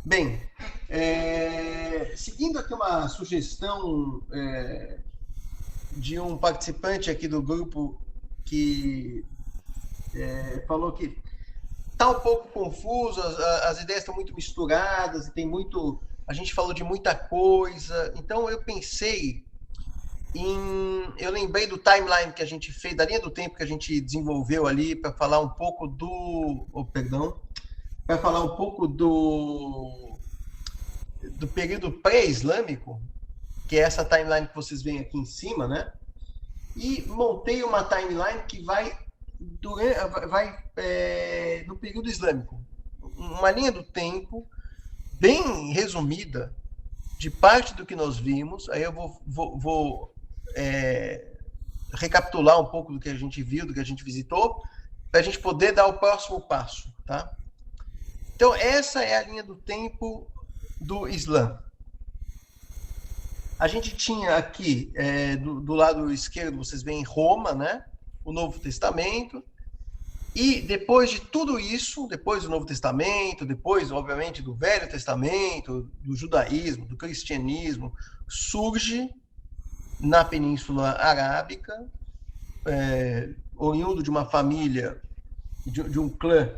Bem, seguindo aqui uma sugestão de um participante aqui do grupo que falou que está um pouco confuso, as ideias estão muito misturadas, e tem muito. A gente falou de muita coisa, então eu pensei em. Eu lembrei do timeline que a gente fez, da linha do tempo que a gente desenvolveu ali, para falar um pouco do. Oh, perdão. Para falar um pouco do período pré-islâmico, que é essa timeline que vocês veem aqui em cima, né? E montei uma timeline que vai no período islâmico. Uma linha do tempo bem resumida de parte do que nós vimos. Aí eu vou recapitular um pouco do que a gente viu, do que a gente visitou, para a gente poder dar o próximo passo, tá? Então, essa é a linha do tempo do Islã. A gente tinha aqui, do lado esquerdo, vocês veem Roma, né? O Novo Testamento. E depois de tudo isso, depois do Novo Testamento, depois, obviamente, do Velho Testamento, do judaísmo, do cristianismo, surge na Península Arábica, oriundo de uma família, de um clã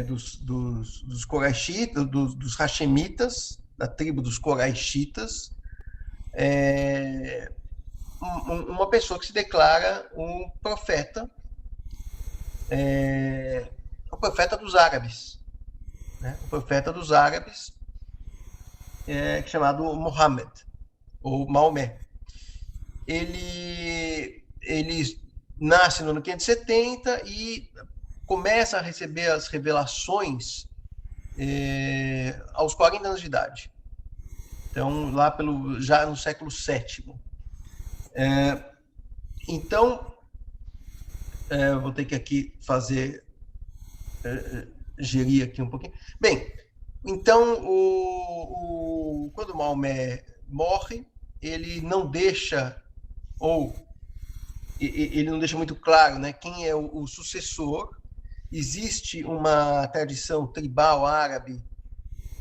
dos Coraxitas, dos Hashemitas, da tribo dos Coraxitas, uma pessoa que se declara um profeta, o profeta dos árabes, né? O profeta dos árabes, chamado Muhammad, ou Maomé. Ele nasce no ano 570 e começa a receber as revelações aos 40 anos de idade. Então, já no século VII. Então, vou ter que aqui fazer, gerir aqui um pouquinho. Bem, então, quando Maomé morre, ele não deixa, ou ele não deixa muito claro, né, quem é o sucessor. Existe uma tradição tribal árabe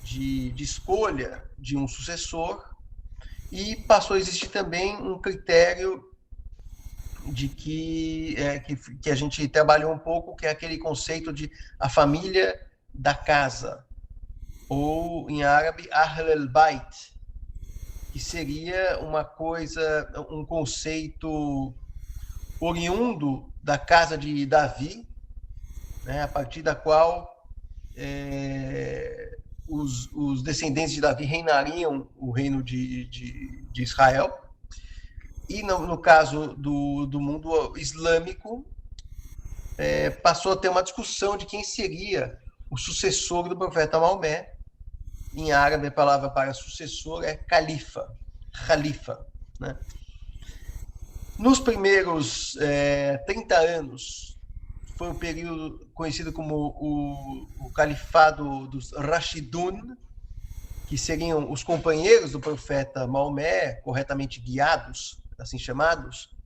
de escolha de um sucessor, e passou a existir também um critério de que a gente trabalhou um pouco, que é aquele conceito de a família da casa, ou em árabe, Ahl al-Bait, que seria um conceito oriundo da casa de Davi, né, a partir da qual os descendentes de Davi reinariam o reino de Israel. E no caso do mundo islâmico, passou a ter uma discussão de quem seria o sucessor do profeta Maomé. Em árabe, a palavra para sucessor é califa, khalifa, né? Nos primeiros 30 anos, foi um período conhecido como o califado dos Rashidun, que seriam os companheiros do profeta Maomé, corretamente guiados, assim chamados,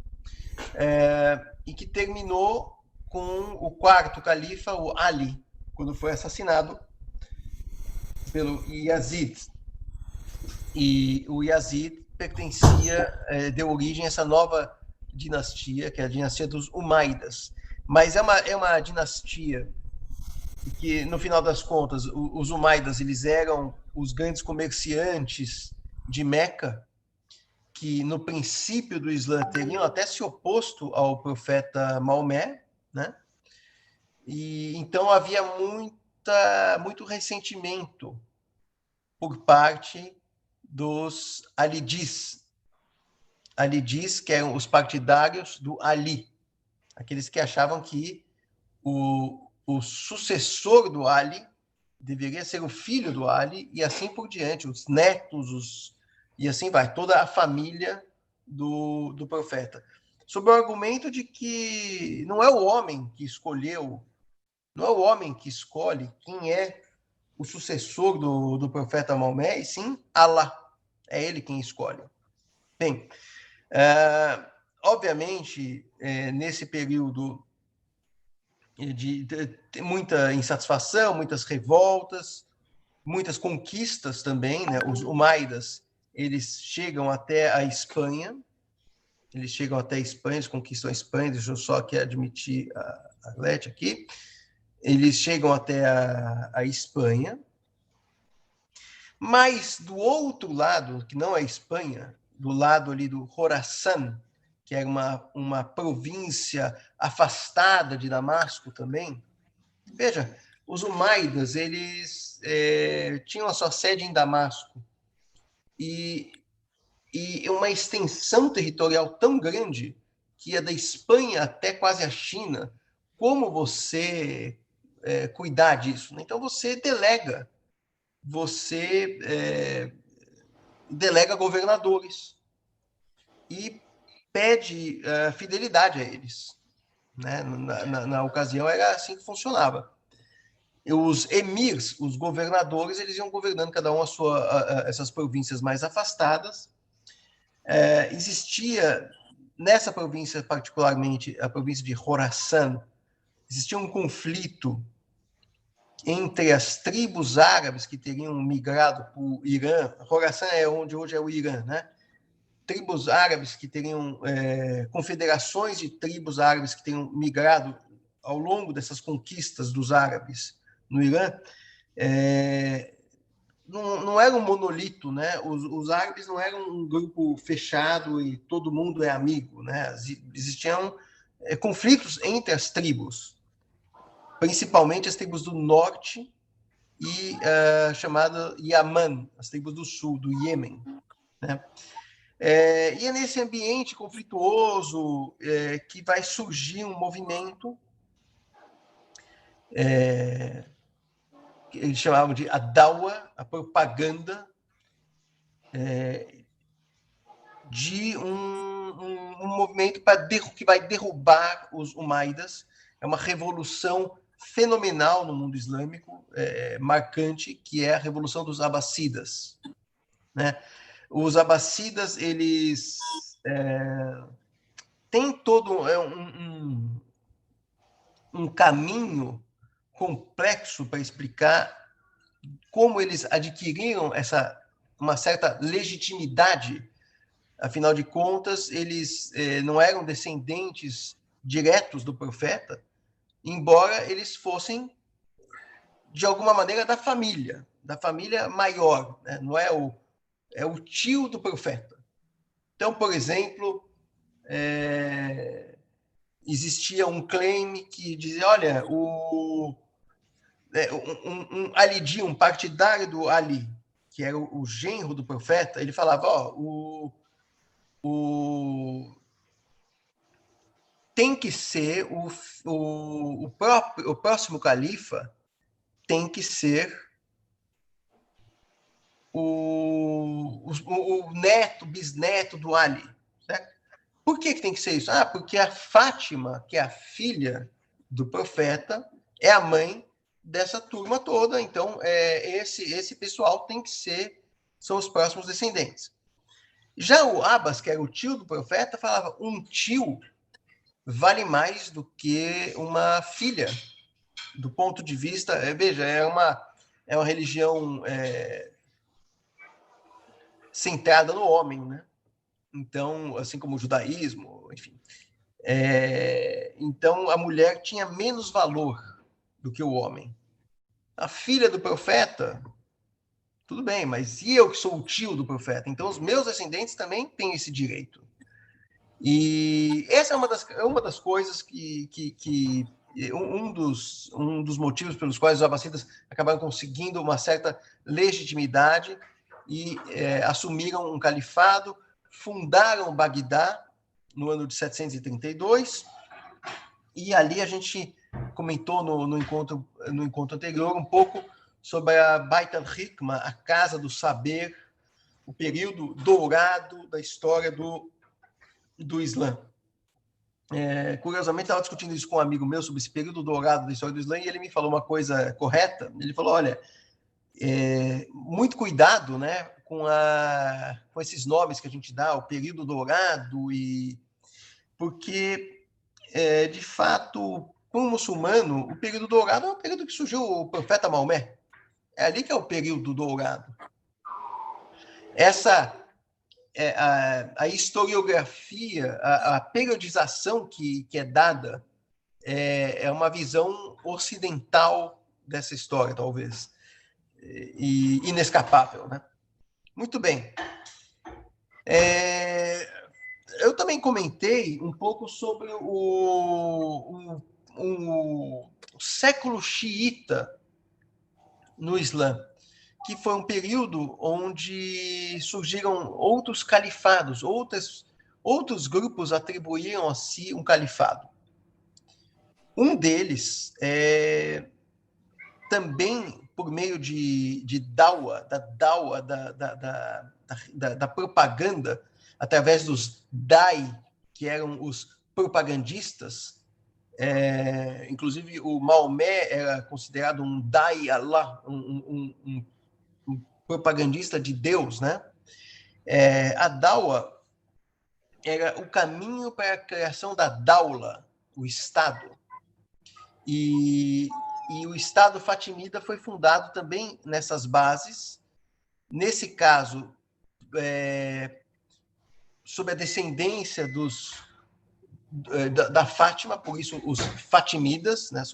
e que terminou com o quarto califa, o Ali, quando foi assassinado pelo Yazid. E o Yazid deu origem a essa nova dinastia, que é a dinastia dos Umaydas. Mas é uma dinastia que, no final das contas, os Umaydas eles eram os grandes comerciantes de Meca, que no princípio do Islã teriam até se oposto ao profeta Maomé, né? E então havia muito ressentimento por parte dos alidis. Alidis, que eram os partidários do Ali, aqueles que achavam que o sucessor do Ali deveria ser o filho do Ali, e assim por diante, os netos, e assim vai, toda a família do profeta. Sob o argumento de que não é o homem que escolheu, não é o homem que escolhe quem é o sucessor do profeta Maomé, e sim Allah. É ele quem escolhe. Bem, obviamente, nesse período de muita insatisfação, muitas revoltas, muitas conquistas também, né? Os Umáidas, eles chegam até a Espanha, eles conquistam a Espanha, deixa eu só aqui admitir a Lete aqui, eles chegam até a Espanha, mas do outro lado, que não é a Espanha, do lado ali do Khorasan, que era uma província afastada de Damasco também, veja, os Umáidas, eles tinham a sua sede em Damasco, e uma extensão territorial tão grande que ia da Espanha até quase a China. Como você cuidar disso? Então você delega governadores e pede fidelidade a eles. Né? Na ocasião era assim que funcionava. Os emirs, os governadores, eles iam governando cada um essas províncias mais afastadas. Existia nessa província, particularmente a província de Khorasan, existia um conflito entre as tribos árabes que teriam migrado para o Irã. Khorasan é onde hoje é o Irã, né? Tribos árabes que teriam confederações de tribos árabes que teriam migrado ao longo dessas conquistas dos árabes no Irã. Não era um monolito, né? Os árabes não eram um grupo fechado e todo mundo é amigo, né? Existiam conflitos entre as tribos, principalmente as tribos do norte e chamada Yaman, as tribos do sul, do Iêmen, né? E é nesse ambiente conflituoso que vai surgir um movimento que eles chamavam de Adawa, a propaganda de um movimento que vai derrubar os Umáidas. É uma revolução fenomenal no mundo islâmico, marcante, que é a revolução dos Abássidas. Né? Os Abássidas, eles têm todo um caminho complexo para explicar como eles adquiriram uma certa legitimidade. Afinal de contas, eles não eram descendentes diretos do profeta, embora eles fossem, de alguma maneira, da família maior, né? Não é o tio do profeta. Então, por exemplo, existia um claim que dizia, olha, Ali, um partidário do Ali, que era o genro do profeta, ele falava, tem que ser o próximo califa tem que ser o neto, bisneto do Ali. Certo? Por que tem que ser isso? Porque a Fátima, que é a filha do profeta, é a mãe dessa turma toda, então esse pessoal são os próximos descendentes. Já o Abbas, que era o tio do profeta, falava, um tio vale mais do que uma filha, do ponto de vista, veja, é uma religião centrada no homem, né? Então, assim como o judaísmo, enfim. Então, a mulher tinha menos valor do que o homem. A filha do profeta, tudo bem, mas e eu que sou o tio do profeta? Então, os meus descendentes também têm esse direito. E essa é uma das coisas um dos motivos pelos quais os abacidas acabaram conseguindo uma certa legitimidade e assumiram um califado, fundaram Bagdá no ano de 732, e ali a gente comentou no encontro anterior um pouco sobre a Bait al-Hikmah, a Casa do Saber, o período dourado da história do Islã. Curiosamente, estava discutindo isso com um amigo meu sobre esse período dourado da história do Islã, e ele me falou uma coisa correta. Ele falou, olha, muito cuidado, né, com esses nomes que a gente dá, o período dourado, porque, de fato, para um muçulmano, o período dourado é o período que surgiu o profeta Maomé. É ali que é o período dourado. Essa a historiografia, a periodização que é dada é uma visão ocidental dessa história, talvez, e inescapável, né? Muito bem. Eu também comentei um pouco sobre o século xiita no Islã, que foi um período onde surgiram outros califados, outros grupos atribuíram a si um califado. Um deles, também por meio de dawa, da propaganda, através dos dai, que eram os propagandistas, inclusive o Maomé era considerado um dai Allah, um propagandista de Deus, né? A dawa era o caminho para a criação da daula, o Estado. E o Estado fatimida foi fundado também nessas bases, nesse caso, sob a descendência da Fátima, por isso os fatimidas, né,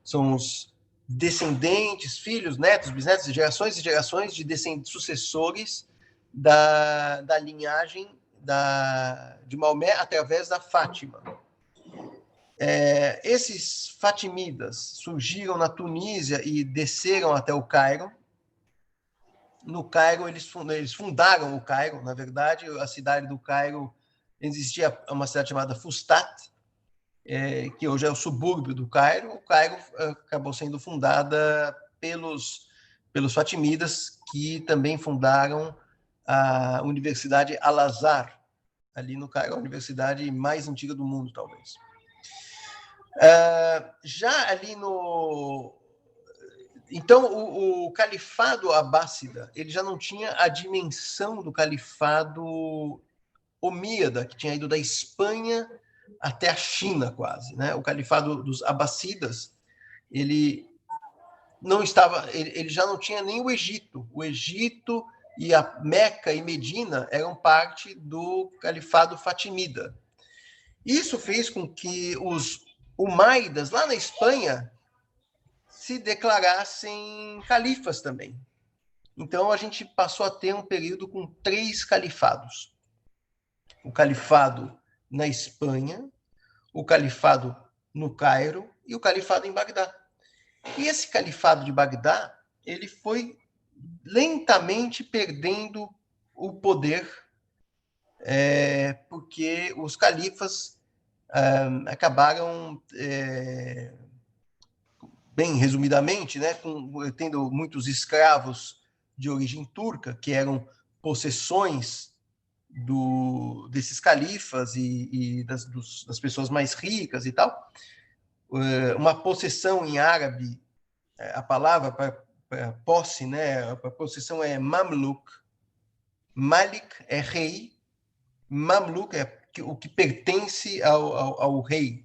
são os descendentes, filhos, netos, bisnetos, gerações e gerações de sucessores da linhagem de Maomé através da Fátima. Esses fatimidas surgiram na Tunísia e desceram até o Cairo. No Cairo, eles fundaram o Cairo, na verdade, a cidade do Cairo, existia uma cidade chamada Fustat, que hoje é o subúrbio do Cairo. O Cairo acabou sendo fundada pelos fatimidas, que também fundaram a Universidade Al-Azhar, ali no Cairo, a universidade mais antiga do mundo, talvez. Já ali no... Então, o califado abássida, ele já não tinha a dimensão do califado omíada, que tinha ido da Espanha até a China, quase, né? O califado dos abássidas, ele não estava, ele já não tinha nem o Egito. O Egito e a Meca e Medina eram parte do califado fatimida. Isso fez com que os umáidas, lá na Espanha, se declarassem califas também. Então, a gente passou a ter um período com 3 califados. O califado na Espanha, o califado no Cairo e o califado em Bagdá. E esse califado de Bagdá, ele foi lentamente perdendo o poder, porque os califas acabaram, bem resumidamente, né, tendo muitos escravos de origem turca, que eram possessões desses califas e das pessoas mais ricas e tal. Uma possessão em árabe, a palavra para posse, né, a possessão é mamluk. Malik é rei, mamluk é o que pertence ao rei.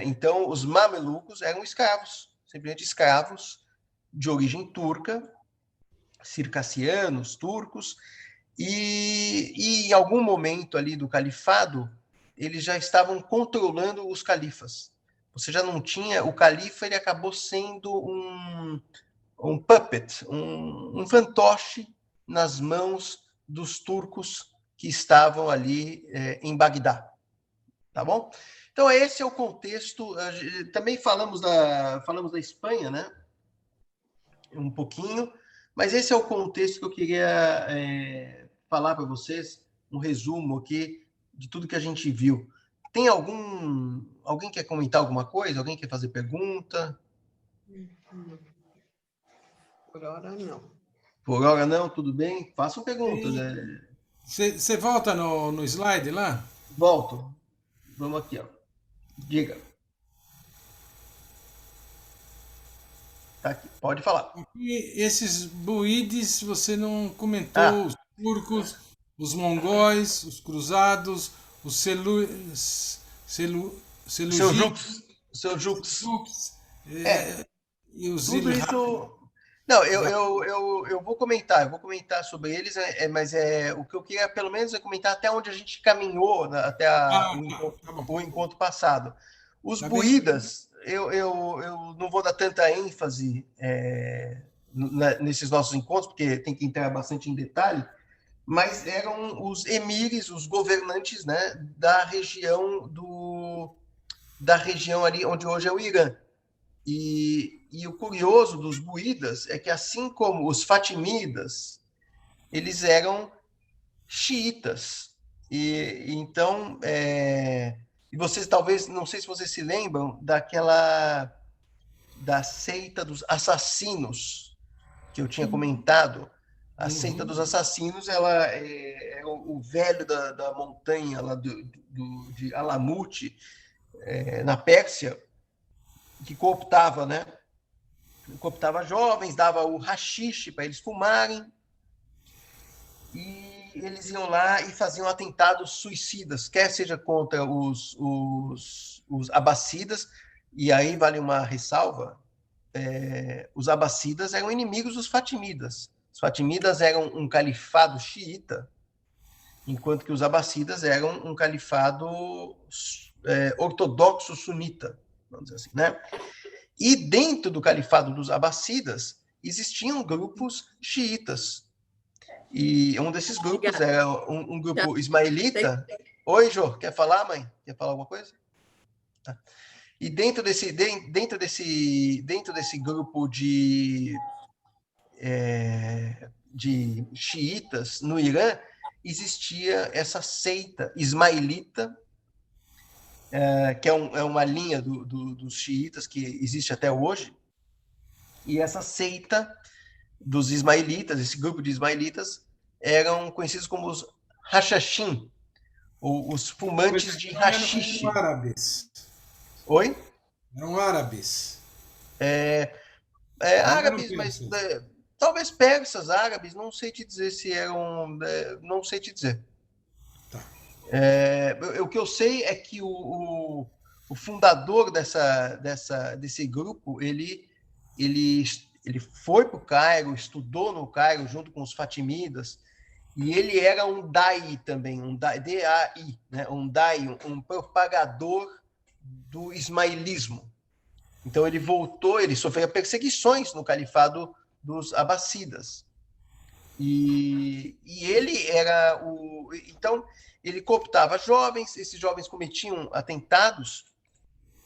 Então, os mamelucos eram escravos, simplesmente escravos de origem turca, circassianos, turcos, e em algum momento ali do califado, eles já estavam controlando os califas. Você já não tinha... O califa, ele acabou sendo um puppet, um fantoche nas mãos dos turcos que estavam ali em Bagdá. Tá bom? Então, esse é o contexto. Também falamos da Espanha, né? Um pouquinho, mas esse é o contexto que eu queria falar para vocês, um resumo aqui de tudo que a gente viu. Tem alguém quer comentar alguma coisa? Alguém quer fazer pergunta? Por hora, não. Por hora não, tudo bem? Façam perguntas. Você volta no slide lá? Volto. Vamos aqui, ó. Diga. Tá aqui. Pode falar. E esses buídes você não comentou, os turcos, os mongóis, os cruzados, os Seljuks. seljuks, e os Tudo isso Não, eu vou comentar sobre eles, mas o que eu queria, pelo menos, é comentar até onde a gente caminhou, né, até Ah, tá bom. o encontro passado. Os Tá bem? buídas, eu não vou dar tanta ênfase nesses nossos encontros, porque tem que entrar bastante em detalhe, mas eram os emires, os governantes, né, da região ali onde hoje é o Irã. E o curioso dos buídas é que, assim como os fatimidas, eles eram xiitas. Então, e vocês talvez, não sei se vocês se lembram da seita dos assassinos que eu tinha comentado. A seita dos assassinos, ela é o velho da montanha lá de Alamut, na Pérsia, que cooptava, né? Cooptava jovens, dava o haxixe para eles fumarem, e eles iam lá e faziam atentados suicidas, quer seja contra os abacidas, e aí vale uma ressalva, os abacidas eram inimigos dos fatimidas. Os fatimidas eram um califado xiita, enquanto que os abacidas eram um califado ortodoxo sunita, vamos dizer assim, né? E dentro do califado dos abacidas existiam grupos xiitas. E um desses grupos era um grupo ismaelita. Oi, Jô, quer falar, mãe? Quer falar alguma coisa? Tá. E dentro desse grupo de xiitas no Irã, existia essa seita ismaelita, que é uma linha dos xiitas que existe até hoje. E essa seita dos ismaelitas, esse grupo de ismaelitas, eram conhecidos como os hashashin, ou os fumantes de hashish. Eram árabes. Oi? Eram árabes. Árabes, mas talvez persas, árabes, não sei te dizer se eram. Não sei te dizer. Tá. O que eu sei é que o fundador desse grupo, ele foi para o Cairo, estudou no Cairo junto com os fatimidas, e ele era um dai também, um D-A-I, né? Um dai, um propagador do ismailismo. Então ele voltou, ele sofreu perseguições no califado dos abacidas. E ele era o... Então, ele cooptava jovens, esses jovens cometiam atentados,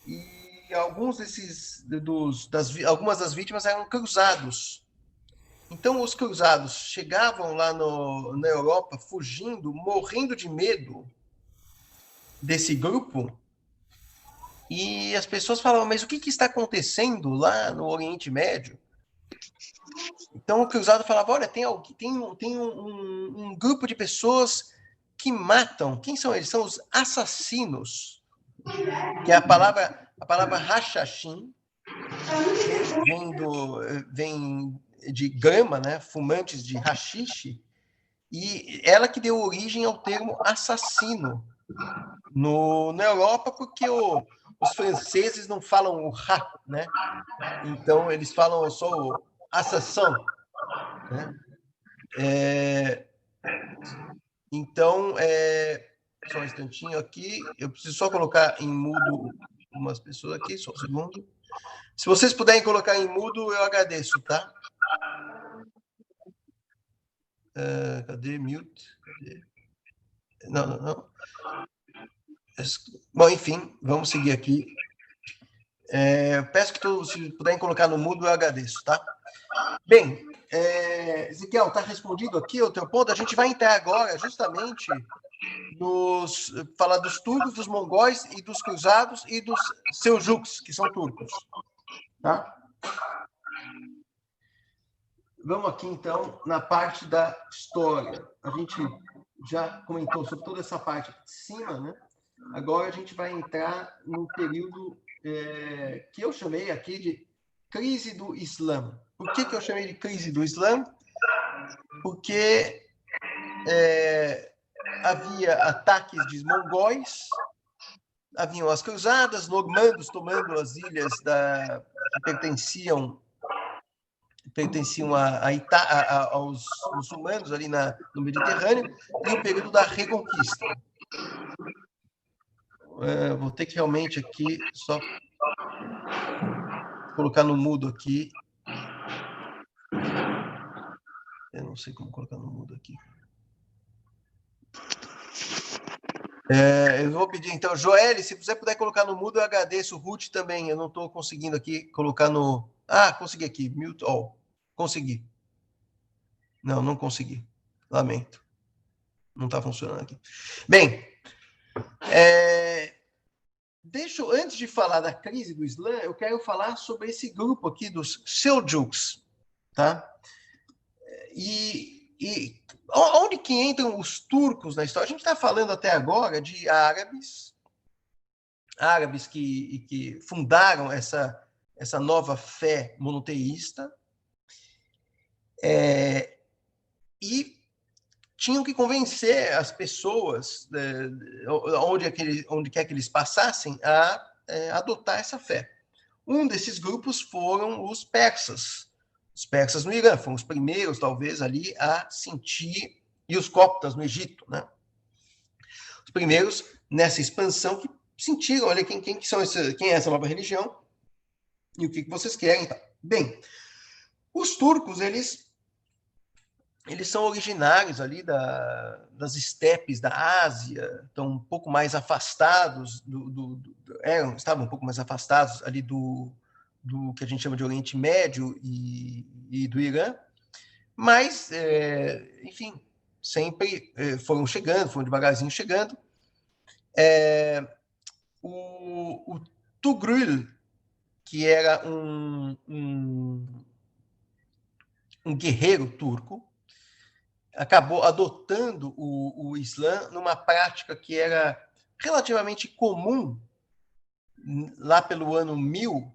e algumas das vítimas eram cruzados. Então, os cruzados chegavam lá na Europa fugindo, morrendo de medo desse grupo, e as pessoas falavam, mas o que está acontecendo lá no Oriente Médio? Então, o cruzado falava, olha, tem um grupo de pessoas que matam. Quem são eles? São os assassinos, que é a palavra hashashin, vem de grama, né? Fumantes de hashish, e ela que deu origem ao termo assassino na Europa, porque os franceses não falam o ha, né? Então eles falam só o assassin, né? Então, só um instantinho aqui, eu preciso só colocar em mudo umas pessoas aqui, só um segundo. Se vocês puderem colocar em mudo, eu agradeço, tá? Cadê mute? Cadê? Não. Bom, enfim, vamos seguir aqui. Peço que todos, se puderem colocar no mudo, eu agradeço, tá? Bem, Ezequiel, está respondido aqui o teu ponto? A gente vai entrar agora justamente falar dos turcos, dos mongóis e dos cruzados e dos seljuks, que são turcos. Tá? Vamos aqui, então, na parte da história. A gente já comentou sobre toda essa parte de cima, né? Agora a gente vai entrar no período que eu chamei aqui de crise do Islã. Por que eu chamei de crise do Islã? Porque havia ataques de mongóis, haviam as cruzadas, normandos tomando as ilhas que pertenciam pertenciam aos muçulmanos ali no Mediterrâneo, e o período da Reconquista. Vou ter que realmente aqui só colocar no mudo aqui. Eu não sei como colocar no mudo aqui. Eu vou pedir, então, Joelle, se você puder colocar no mudo, eu agradeço. Ruth também, eu não estou conseguindo aqui colocar no... consegui aqui, mute all. Consegui. Não consegui. Lamento. Não está funcionando aqui. Bem, antes de falar da crise do Islã, eu quero falar sobre esse grupo aqui dos Seljuks, tá? E onde que entram os turcos na história? A gente está falando até agora de árabes que fundaram essa nova fé monoteísta, e tinham que convencer as pessoas, onde quer que eles passassem, a adotar essa fé. Um desses grupos foram os persas. Os persas no Irã foram os primeiros, talvez, ali a sentir, e os coptas no Egito, né? Os primeiros nessa expansão que sentiram, olha, quem é essa nova religião e o que vocês querem. Tá? Bem, os turcos, eles são originários ali das estepes da Ásia, estão um pouco mais afastados estavam um pouco mais afastados ali do que a gente chama de Oriente Médio e do Irã, mas, enfim, sempre foram devagarzinho chegando. O Tugrul, que era um guerreiro turco, acabou adotando o Islã numa prática que era relativamente comum lá pelo ano 1000,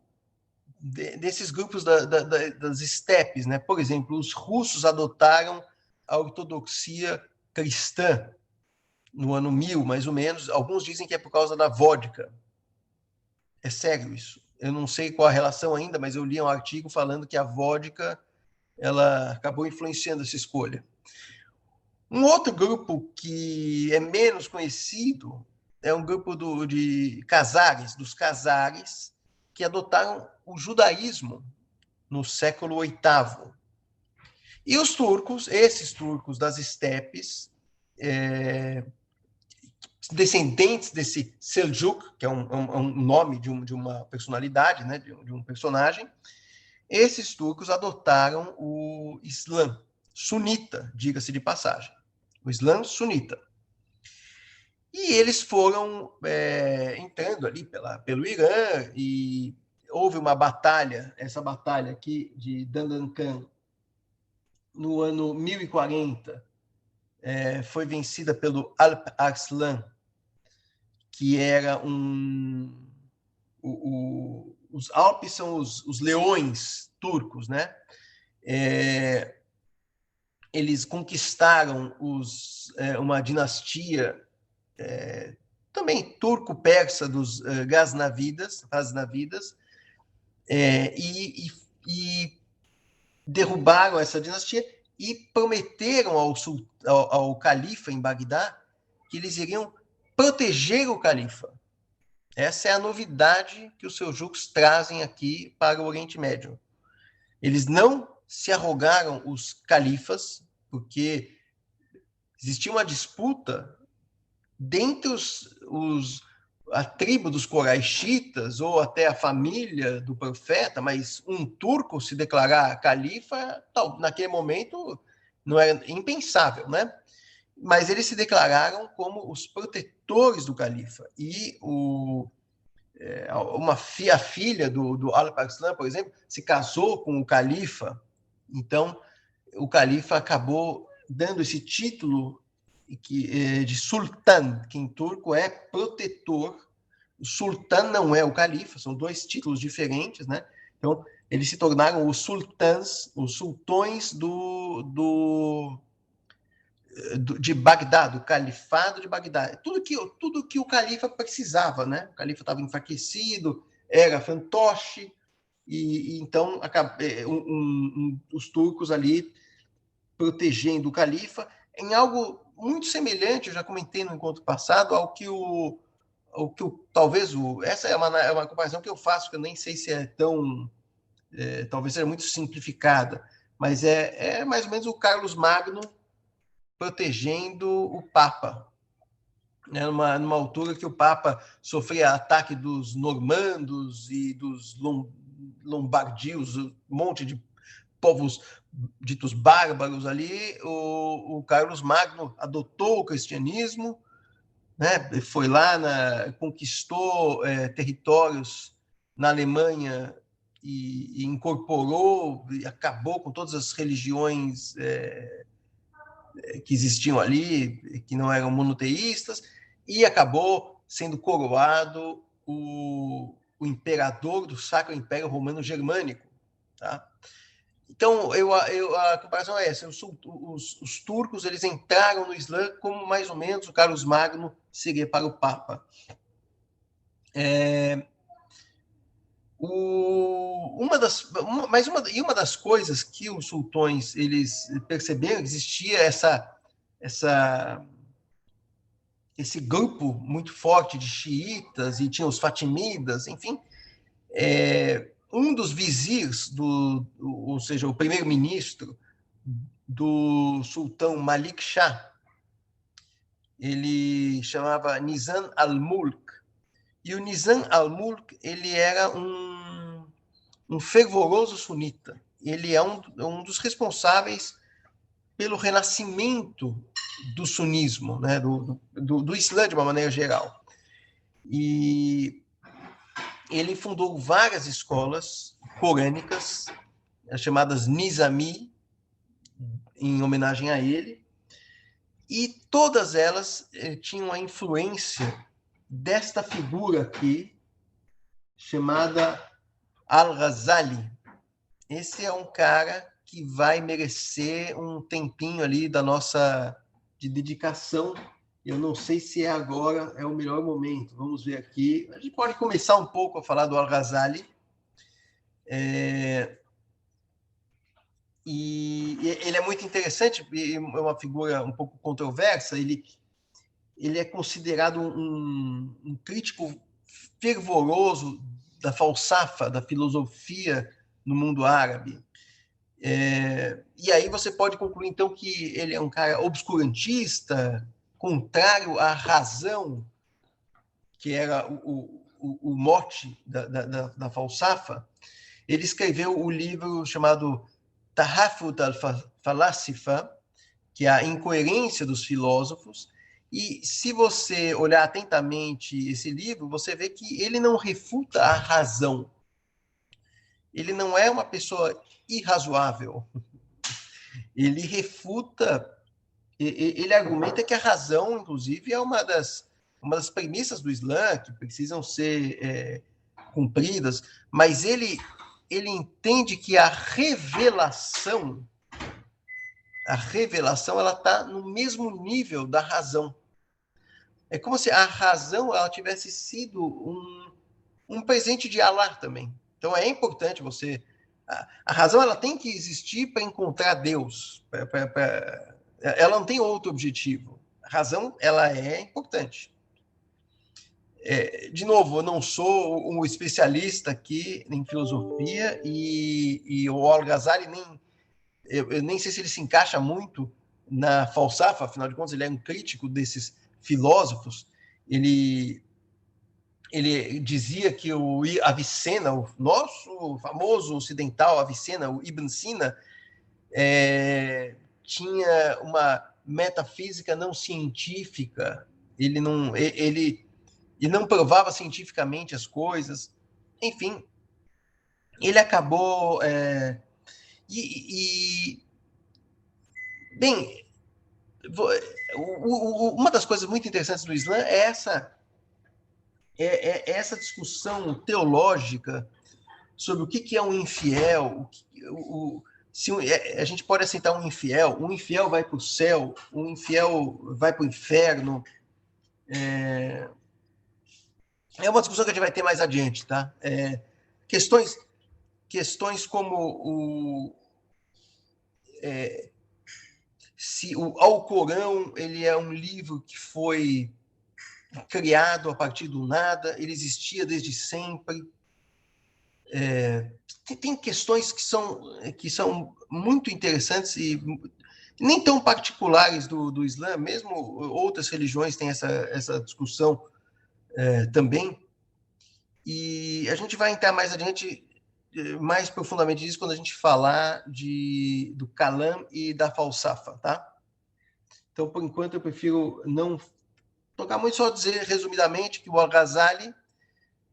desses grupos das estepes, né? Por exemplo, os russos adotaram a ortodoxia cristã no ano 1000, mais ou menos. Alguns dizem que é por causa da vodka. É sério isso. Eu não sei qual a relação ainda, mas eu li um artigo falando que a vodka ela acabou influenciando essa escolha. Um outro grupo que é menos conhecido é um grupo dos cazares, que adotaram o judaísmo no século VIII. E os turcos, esses turcos das estepes, descendentes desse Seljuk, que é um nome de uma personalidade, né, de um personagem, esses turcos adotaram o Islã sunita, diga-se de passagem. O Islã sunita. E eles foram entrando ali pelo Irã, e houve uma batalha, essa batalha aqui de Dandankan, no ano 1040, foi vencida pelo Alp Arslan, que era os Alpes são os leões turcos, né? Eles conquistaram uma dinastia também turco-persa dos Ghaznavidas, e derrubaram essa dinastia e prometeram ao califa em Bagdá que eles iriam proteger o califa. Essa é a novidade que os Seljuks trazem aqui para o Oriente Médio. Eles não se arrogaram os califas, porque existia uma disputa dentre a tribo dos Coraixitas, ou até a família do profeta, mas um turco se declarar califa, naquele momento, não era impensável, né? Mas eles se declararam como os protetores do califa. E a filha do Alp Arslan, por exemplo, se casou com o califa. Então, o califa acabou dando esse título de sultan, que em turco é protetor. O sultan não é o califa, são dois títulos diferentes, né? Então, eles se tornaram os sultões de Bagdá, do califado de Bagdá. Tudo que o califa precisava, né? O califa estava enfraquecido, era fantoche, e então os turcos ali protegendo o califa, em algo muito semelhante, eu já comentei no encontro passado, ao que talvez essa é uma comparação que eu faço, que eu nem sei se é tão, talvez seja muito simplificada, mas é mais ou menos o Carlos Magno protegendo o Papa, né, numa altura que o Papa sofria ataque dos normandos e dos lombardios, um monte de povos ditos bárbaros ali. O Carlos Magno adotou o cristianismo, né, foi lá, conquistou territórios na Alemanha e incorporou e acabou com todas as religiões que existiam ali, que não eram monoteístas, e acabou sendo coroado o imperador do Sacro Império Romano Germânico. Tá? Então, a comparação é essa. Os turcos eles entraram no Islã como mais ou menos o Carlos Magno seria para o Papa. Uma das coisas que os sultões eles perceberam, existia esse grupo muito forte de xiitas, e tinha os fatimidas, enfim. Um dos vizirs, ou seja, o primeiro-ministro do sultão Malik Shah, ele chamava Nizam al-Mulk. E o Nizam al-Mulk ele era um fervoroso sunita. Ele é um dos responsáveis pelo renascimento do sunismo, né, do Islã de uma maneira geral. E ele fundou várias escolas corânicas, chamadas Nizami, em homenagem a ele, e todas elas tinham a influência desta figura aqui, chamada Al-Ghazali. Esse é um cara que vai merecer um tempinho ali de dedicação. Eu não sei se agora é o melhor momento. Vamos ver aqui. A gente pode começar um pouco a falar do Al-Ghazali. E ele é muito interessante, é uma figura um pouco controversa. Ele é considerado um crítico fervoroso da falsafa, da filosofia no mundo árabe. E aí você pode concluir, então, que ele é um cara obscurantista, contrário à razão, que era o mote da falsafa. Ele escreveu o livro chamado Tahafut al-Falasifa, que é a incoerência dos filósofos. E se você olhar atentamente esse livro, você vê que ele não refuta a razão. Ele não é uma pessoa irrazoável. Ele refuta, ele argumenta que a razão, inclusive, é uma das premissas do Islã, que precisam ser cumpridas, mas ele entende que a revelação ela está no mesmo nível da razão. É como se a razão ela tivesse sido um presente de Allah também. Então é importante você... A razão ela tem que existir para encontrar Deus. Ela não tem outro objetivo. A razão ela é importante. De novo, eu não sou um especialista aqui em filosofia e o Al-Ghazali eu nem sei se ele se encaixa muito na falsafa, afinal de contas ele é um crítico desses filósofos. Ele dizia que o Avicena, o nosso famoso ocidental Avicena, o Ibn Sina, tinha uma metafísica não científica. Ele não provava cientificamente as coisas. Enfim, ele acabou... Bem, uma das coisas muito interessantes do Islã é essa discussão teológica sobre o que é um infiel, se a gente pode aceitar um infiel vai para o céu, um infiel vai para o inferno. É uma discussão que a gente vai ter mais adiante, tá? Questões questões como se o Alcorão ele é um livro que foi criado a partir do nada, ele existia desde sempre. Tem questões que são muito interessantes e nem tão particulares do Islã, mesmo outras religiões têm essa discussão também. E a gente vai entrar mais adiante, mais profundamente nisso, quando a gente falar do Kalam e da Falsafa, tá? Então, por enquanto, eu prefiro não tocar muito, só dizer resumidamente que o Al-Ghazali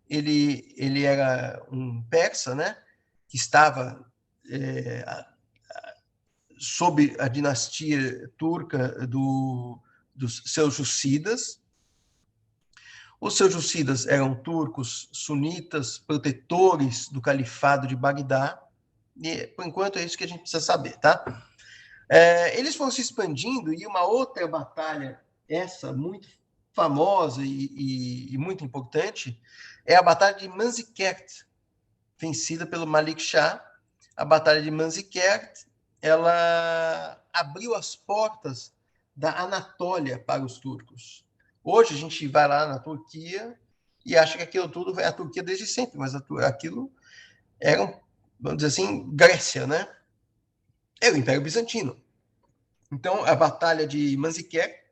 ele era um persa, né, que estava sob a dinastia turca dos seljúcidas. Os seljúcidas eram turcos sunitas, protetores do califado de Bagdá, e, por enquanto, é isso que a gente precisa saber, tá? Eles foram se expandindo, e uma outra batalha, essa muito famosa e muito importante, é a Batalha de Manzikert, vencida pelo Malik Shah. A Batalha de Manzikert, ela abriu as portas da Anatólia para os turcos. Hoje a gente vai lá na Turquia e acha que aquilo tudo é a Turquia desde sempre, mas aquilo era, vamos dizer assim, Grécia, né? Era o Império Bizantino. Então, a Batalha de Manzikert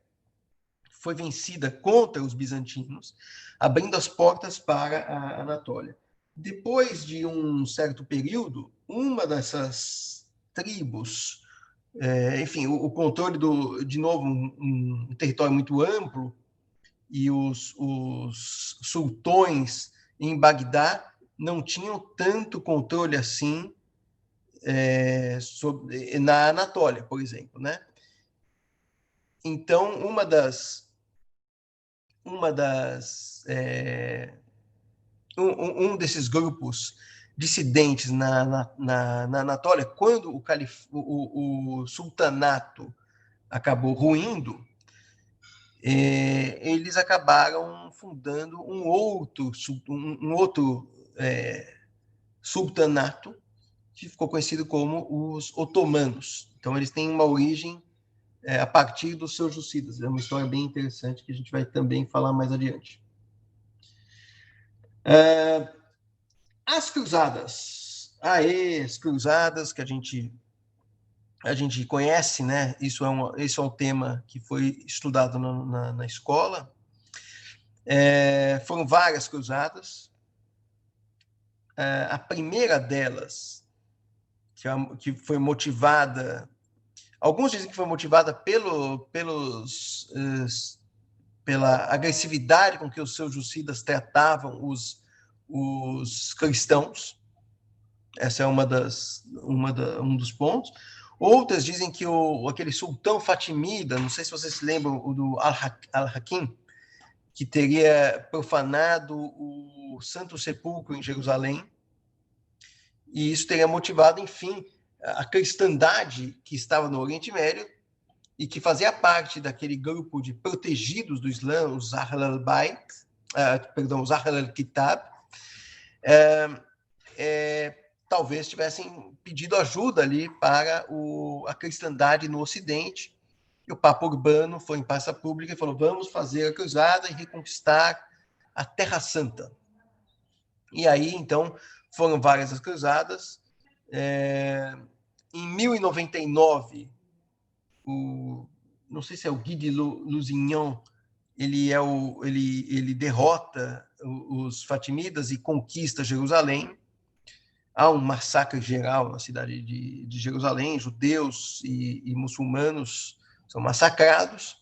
foi vencida contra os bizantinos, abrindo as portas para a Anatólia. Depois de um certo período, uma dessas tribos, enfim, o controle de novo, um território muito amplo, e os sultões em Bagdá não tinham tanto controle assim na Anatólia, por exemplo, né? Então, um desses grupos dissidentes na Anatólia, quando o sultanato acabou ruindo, eles acabaram fundando um outro sultanato que ficou conhecido como os otomanos. Então, eles têm uma origem a partir dos seljúcidas. É uma história bem interessante que a gente vai também falar mais adiante. As cruzadas. As cruzadas que a gente conhece, né? Isso é um tema que foi estudado na escola. Foram várias cruzadas. A primeira delas, que foi motivada, alguns dizem que foi motivada pela agressividade com que os seljúcidas tratavam os cristãos. Essa é um dos pontos. Outras dizem que aquele sultão fatimida, não sei se vocês se lembram, o do Al-Hakim, que teria profanado o Santo Sepulcro em Jerusalém, e isso teria motivado, enfim, a cristandade que estava no Oriente Médio e que fazia parte daquele grupo de protegidos do Islã, os Ahl al-Bayt, os Ahl al-Kitab, talvez tivessem pedido ajuda ali para a cristandade no Ocidente. E o Papa Urbano foi em praça pública e falou: vamos fazer a cruzada e reconquistar a Terra Santa. E aí, então, foram várias as cruzadas. Em 1099, não sei se é o Guy de Lusignan, ele derrota os fatimidas e conquista Jerusalém. Há um massacre geral na cidade de Jerusalém, judeus e muçulmanos são massacrados,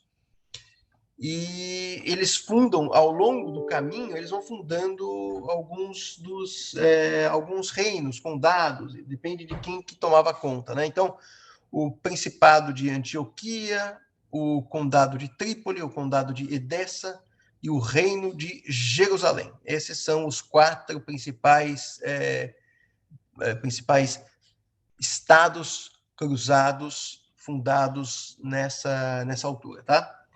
e eles fundam, ao longo do caminho, eles vão fundando alguns reinos, condados, depende de quem que tomava conta, né? Então, o Principado de Antioquia, o Condado de Trípoli, o Condado de Edessa e o Reino de Jerusalém. Esses são os 4 principais estados cruzados fundados nessa altura, tá?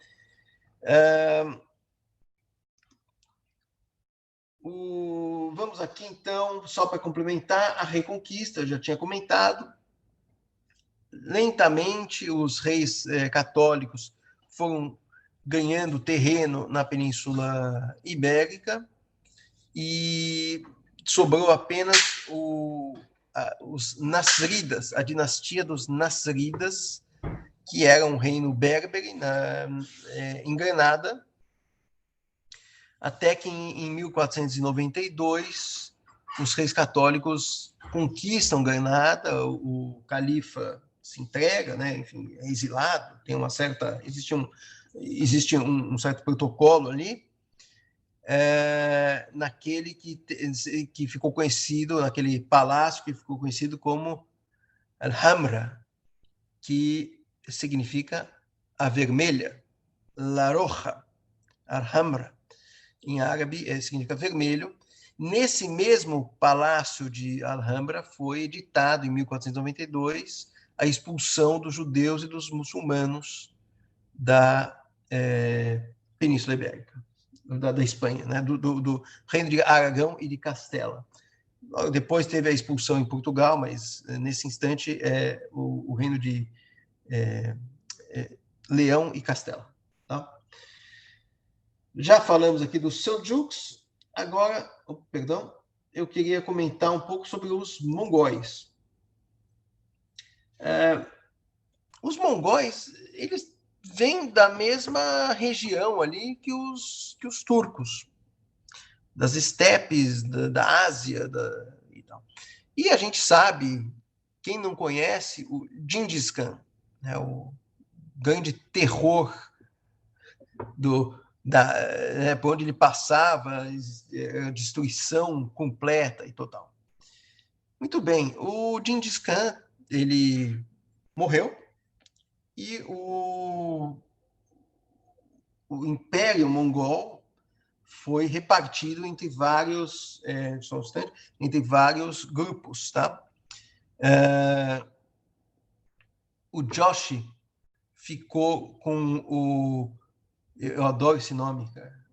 Vamos aqui, então, só para complementar, a Reconquista, eu já tinha comentado. Lentamente, os reis católicos foram ganhando terreno na Península Ibérica e sobrou apenas os Nasridas, a dinastia dos Nasridas, que era um reino berbere em Granada, até que em 1492 os reis católicos conquistam Granada, o califa se entrega, né? Enfim, é exilado, tem uma certa, existe um certo protocolo ali, naquele que ficou conhecido, naquele palácio que ficou conhecido como Alhambra, que significa a vermelha, La Roja, Alhambra, em árabe significa vermelho. Nesse mesmo palácio de Alhambra foi editado, em 1492, a expulsão dos judeus e dos muçulmanos da Península Ibérica, da Espanha, né? do Reino de Aragão e de Castela. Depois teve a expulsão em Portugal, mas nesse instante é o Reino de Leão e Castela. Tá? Já falamos aqui dos Seljuks, agora, eu queria comentar um pouco sobre os mongóis. Os mongóis, eles vêm da mesma região ali que os turcos, das estepes da Ásia e tal. E a gente sabe, quem não conhece, o Gengis Khan, né, o grande terror por onde ele passava, destruição completa e total. Muito bem, o Gengis Khan, ele morreu e o Império Mongol foi repartido entre vários, entre vários grupos, tá? O Joshi ficou com eu adoro esse nome, cara,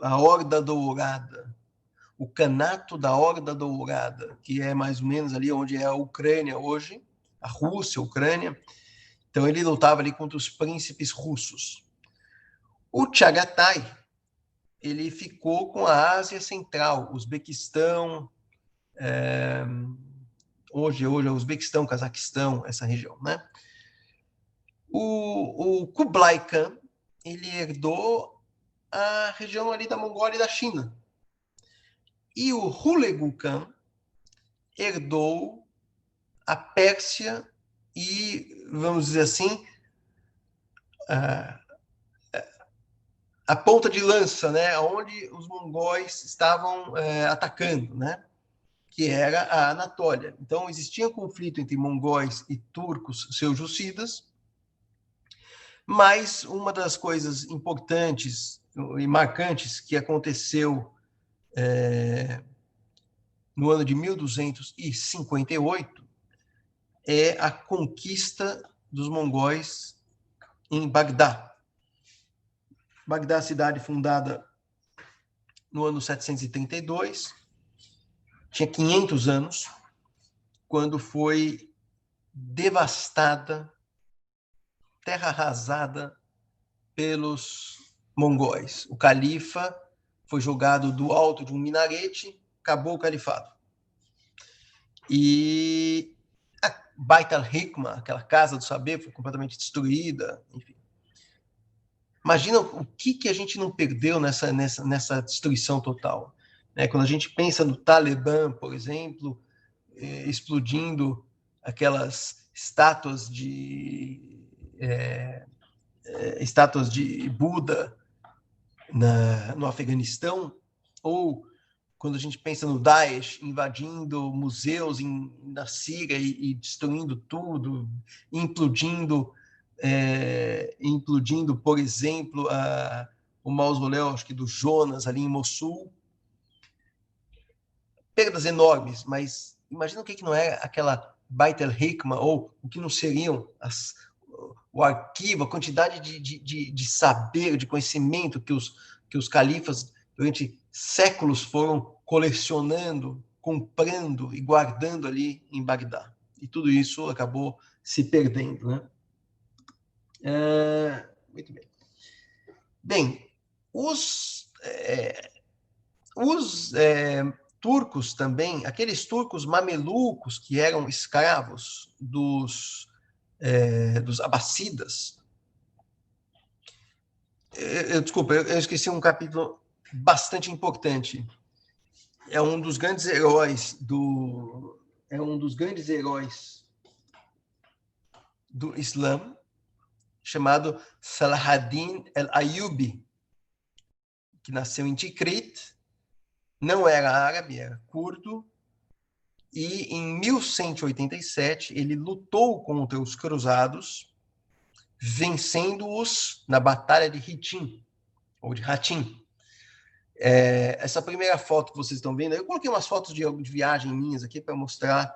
a Horda Dourada, o Kanato da Horda Dourada, que é mais ou menos ali onde é a Ucrânia hoje, a Rússia, a Ucrânia. Então ele lutava ali contra os príncipes russos. O Chagatai, ele ficou com a Ásia Central, Uzbequistão, hoje é Uzbequistão, Cazaquistão, essa região, né? O Kublai Khan, ele herdou a região ali da Mongólia e da China. E o Hulagu Khan herdou a Pérsia e, vamos dizer assim, a ponta de lança, né, onde os mongóis estavam atacando, né, que era a Anatólia. Então, existia um conflito entre mongóis e turcos seljúcidas, mas uma das coisas importantes e marcantes que aconteceu no ano de 1258 é a conquista dos mongóis em Bagdá. Bagdá, cidade fundada no ano 732, tinha 500 anos, quando foi devastada, terra arrasada pelos mongóis. O califa foi jogado do alto de um minarete, acabou o califado. E a Bait al-Hikma, aquela casa do saber, foi completamente destruída, enfim. Imagina o que a gente não perdeu nessa destruição total. Quando a gente pensa no Talibã, por exemplo, explodindo aquelas estátuas de Buda no Afeganistão, ou quando a gente pensa no Daesh invadindo museus na Síria e destruindo tudo, implodindo, por exemplo, o mausoléu, acho que do Jonas, ali em Mossul. Perdas enormes, mas imagina o que não é aquela Bait al-Hikma, ou o que não seriam o arquivo, a quantidade de saber, de conhecimento que os califas, durante séculos foram colecionando, comprando e guardando ali em Bagdá. E tudo isso acabou se perdendo, né? Muito bem. Bem, os turcos também, aqueles turcos mamelucos que eram escravos dos abacidas. Desculpa, eu esqueci um capítulo bastante importante. É um dos grandes heróis do Islã, chamado Salah ad-Din al-Ayyubi, que nasceu em Tikrit, não era árabe, era curdo, e em 1187 ele lutou contra os cruzados, vencendo-os na Batalha de Hittim, ou de Hattin. Essa primeira foto que vocês estão vendo, eu coloquei umas fotos de viagem minhas aqui para mostrar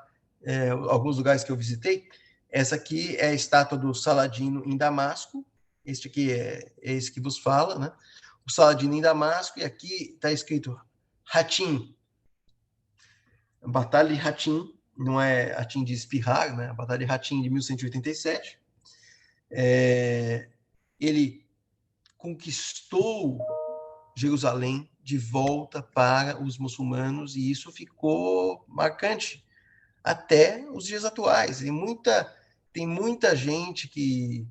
alguns lugares que eu visitei. Essa aqui é a estátua do Saladino em Damasco. Este aqui é esse que vos fala, né? O Saladino em Damasco, e aqui está escrito Hattin. Batalha de Hattin, não é Hattin de espirrar, né? A Batalha de Hattin de 1187. Ele conquistou Jerusalém de volta para os muçulmanos, e isso ficou marcante até os dias atuais. Tem muita gente que,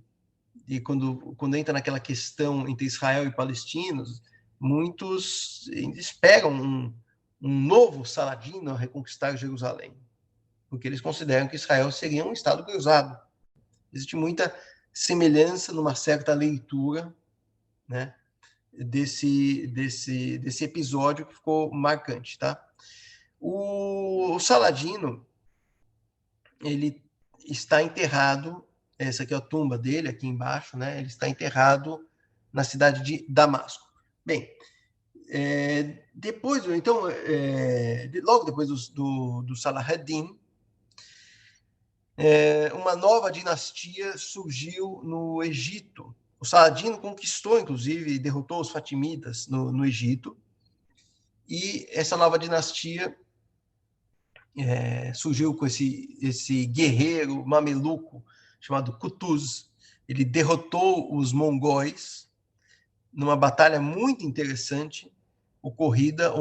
quando entra naquela questão entre Israel e palestinos, muitos esperam um novo Saladino a reconquistar Jerusalém, porque eles consideram que Israel seria um estado cruzado. Existe muita semelhança numa certa leitura, né, desse episódio que ficou marcante, tá? O Saladino, ele está enterrado, essa aqui é a tumba dele, aqui embaixo, né? Ele está enterrado na cidade de Damasco. Bem, logo depois do Salah ad-Din, uma nova dinastia surgiu no Egito. O Saladino conquistou, inclusive, e derrotou os Fatimidas no Egito. E essa nova dinastia surgiu com esse guerreiro mameluco chamado Qutuz. Ele derrotou os mongóis numa batalha muito interessante ocorrida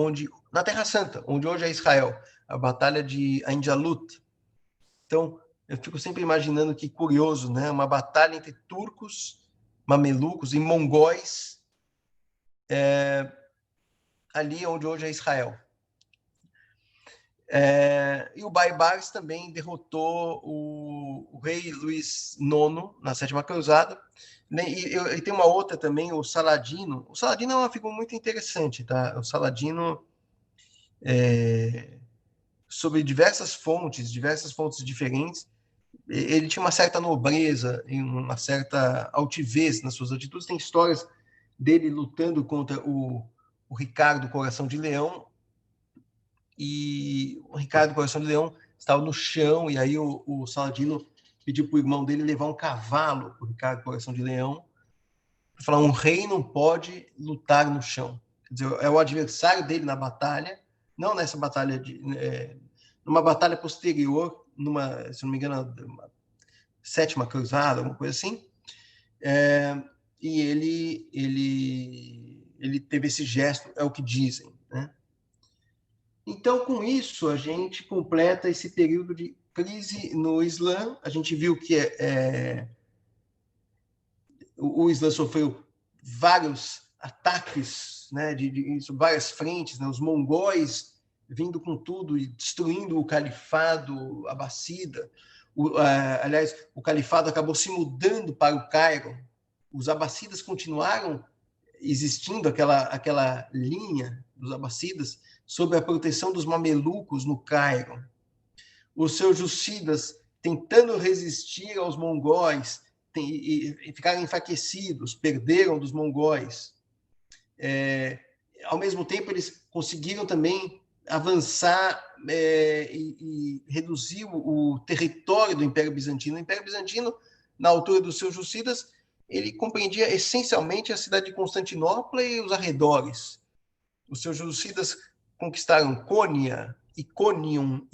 na Terra Santa, onde hoje é Israel, a batalha de Ain Jalut. Então, eu fico sempre imaginando que curioso, né? Uma batalha entre turcos, mamelucos e mongóis, ali onde hoje é Israel. E o Baibars também derrotou o rei Luís IX na Sétima Cruzada. E tem uma outra também, o Saladino. O Saladino é uma figura muito interessante, tá? O Saladino, sobre diversas fontes diferentes, ele tinha uma certa nobreza e uma certa altivez nas suas atitudes. Tem histórias dele lutando contra o Ricardo Coração de Leão, e o Ricardo Coração de Leão estava no chão, e aí o Saladino pediu para o irmão dele levar um cavalo para o Ricardo Coração de Leão, para falar: um rei não pode lutar no chão. Quer dizer, é o adversário dele na batalha, não nessa batalha, numa batalha posterior, se não me engano, uma Sétima Cruzada, alguma coisa assim, e ele teve esse gesto, é o que dizem, né? Então, com isso, a gente completa esse período de crise no Islã. A gente viu que o Islã sofreu vários ataques, né, de várias frentes, né, os mongóis vindo com tudo e destruindo o califado abássida. Aliás, o califado acabou se mudando para o Cairo. Os abássidas continuaram existindo, aquela linha dos abássidas, sob a proteção dos mamelucos no Cairo. Os seljúcidas, tentando resistir aos mongóis, e ficaram enfraquecidos, perderam dos mongóis. Ao mesmo tempo, eles conseguiram também avançar e reduzir o território do Império Bizantino. O Império Bizantino, na altura dos seljúcidas, ele compreendia essencialmente a cidade de Constantinopla e os arredores. Os seljúcidas conquistaram Cônia, Iconium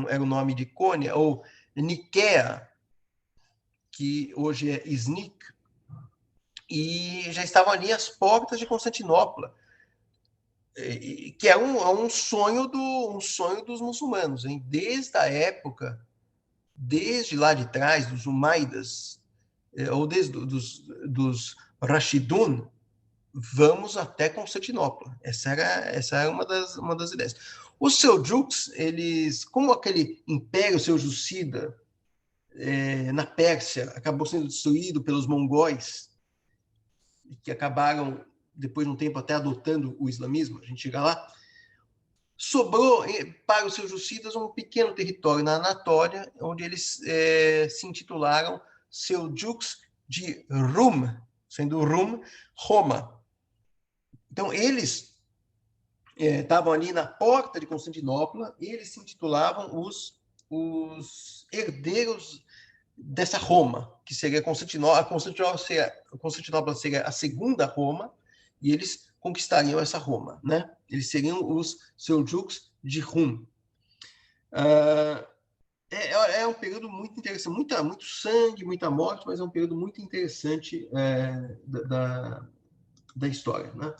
era o nome de Cônia, ou Niquéia, que hoje é Iznik, e já estavam ali às portas de Constantinopla, que é um sonho dos muçulmanos, hein? Desde a época, desde lá de trás, dos Umaydas, ou desde dos Rashidun, vamos até Constantinopla. Essa era uma das ideias. Os Seljuks, eles, como aquele império seljúcida na Pérsia acabou sendo destruído pelos mongóis, que acabaram, depois de um tempo, até adotando o islamismo, a gente chega lá, sobrou para os seljúcidas um pequeno território na Anatólia, onde eles se intitularam Seljuks de Rum, sendo Rum Roma. Então, eles estavam ali na porta de Constantinopla, e eles se intitulavam os herdeiros dessa Roma, que seria Constantinopla. Constantinopla seria a segunda Roma, e eles conquistariam essa Roma, né? Eles seriam os Seljuks de Rum. É um período muito interessante, muito sangue, muita morte, mas é um período muito interessante da história, né?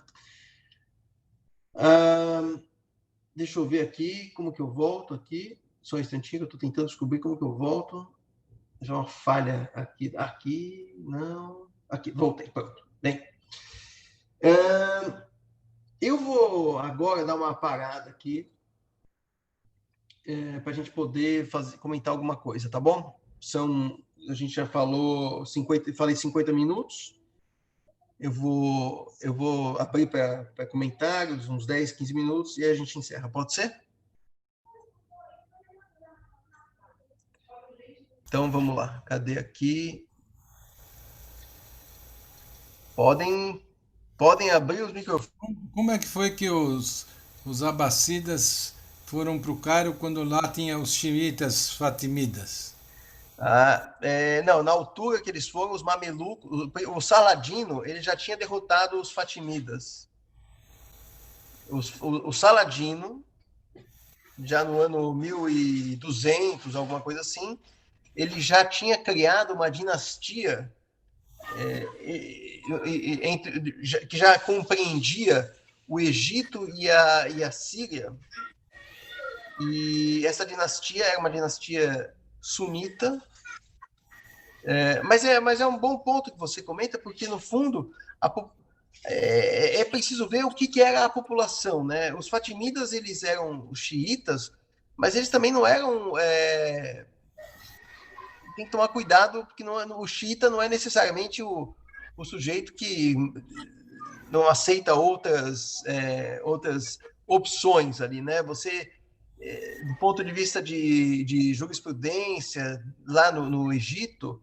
Deixa eu ver aqui como que eu volto aqui. Só um instantinho, eu estou tentando descobrir como que eu volto. Já uma falha aqui, não. Aqui, voltei, pronto. Bem, eu vou agora dar uma parada aqui para a gente poder comentar alguma coisa, tá bom? A gente já falou 50 minutos. Eu vou abrir para comentários, uns 10, 15 minutos, e aí a gente encerra. Pode ser? Então, vamos lá. Cadê aqui? Podem abrir os microfones. Como é que foi que os abacidas foram para o Cairo quando lá tinha os xiitas fatimidas? Não, na altura que eles foram, os mamelucos, o Saladino, ele já tinha derrotado os fatimidas. O Saladino, já no ano 1200, alguma coisa assim, ele já tinha criado uma dinastia que já compreendia o Egito e a Síria. E essa dinastia era uma dinastia sunita. Mas é um bom ponto que você comenta, porque, no fundo, é preciso ver o que era a população, né? Os fatimidas, eles eram os xiitas, mas eles também não eram... Tem que tomar cuidado, porque o xiita não é necessariamente o sujeito que não aceita outras opções ali, né? Você, do ponto de vista de jurisprudência, lá no Egito,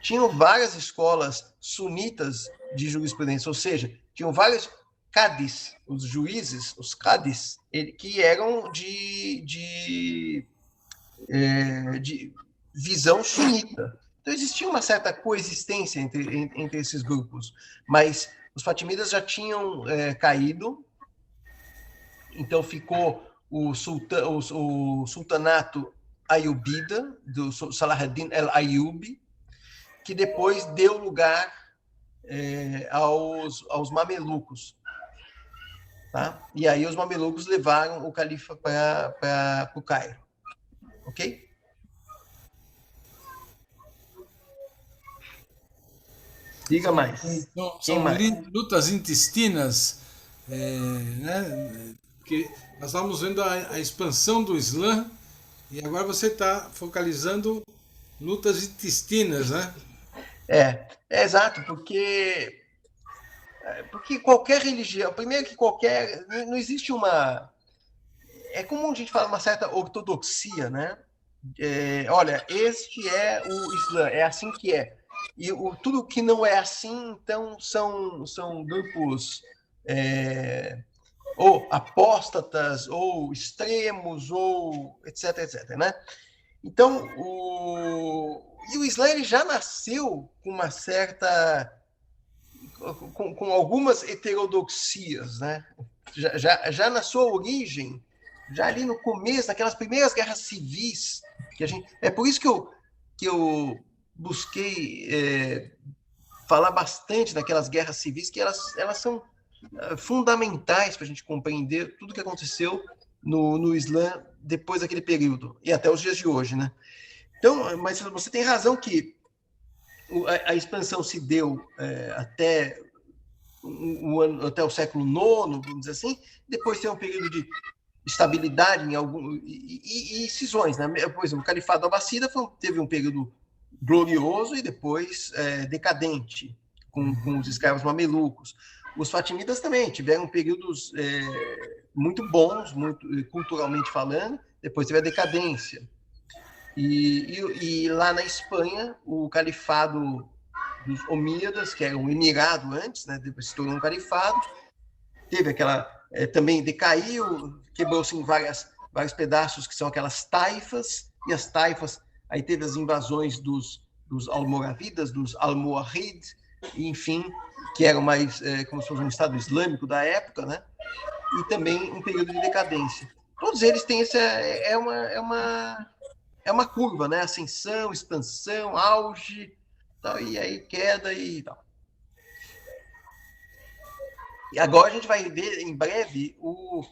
tinham várias escolas sunitas de jurisprudência, ou seja, tinham vários cadis, os juízes, os cadis, que eram de visão sunita. Então, existia uma certa coexistência entre esses grupos, mas os fatimidas já tinham caído, então ficou o sultanato Ayubida, do Salahuddin el-Ayyubi, que depois deu lugar aos mamelucos. Tá? E aí os mamelucos levaram o califa para o Cairo. Ok? Diga mais. São lutas intestinas, né? Que nós estamos vendo a expansão do Islã e agora você está focalizando lutas intestinas, né? É exato, porque qualquer religião, primeiro que não existe uma... É comum a gente falar uma certa ortodoxia, né? Olha, este é o Islã, é assim que é. E tudo que não é assim, então, são grupos ou apóstatas, ou extremos, ou etc, etc, né? Então, e o Islã ele já nasceu com uma certa... com algumas heterodoxias, né? já na sua origem, já ali no começo, naquelas primeiras guerras civis, é por isso que eu busquei falar bastante daquelas guerras civis, que elas são fundamentais para a gente compreender tudo o que aconteceu no Islã depois daquele período, e até os dias de hoje, né? Então, mas você tem razão que a expansão se deu até o século IX, vamos dizer assim, depois tem um período de estabilidade e cisões, né? Por exemplo, o Califado Abássida teve um período glorioso e depois decadente, com os escravos mamelucos. Os fatimidas também tiveram períodos muito bons, muito culturalmente falando, depois teve a decadência. E lá na Espanha, o califado dos Omíadas, que era um emirado antes, né, depois se tornou um califado, teve aquela... também decaiu, quebrou-se em vários pedaços, que são aquelas taifas, e as taifas, aí teve as invasões dos almoravidas, dos almohades, enfim, que eram mais como se fosse um Estado Islâmico da época, né? E também um período de decadência. Todos eles têm uma curva, né? Ascensão, expansão, auge, tal, e aí queda e tal. E agora a gente vai ver em breve o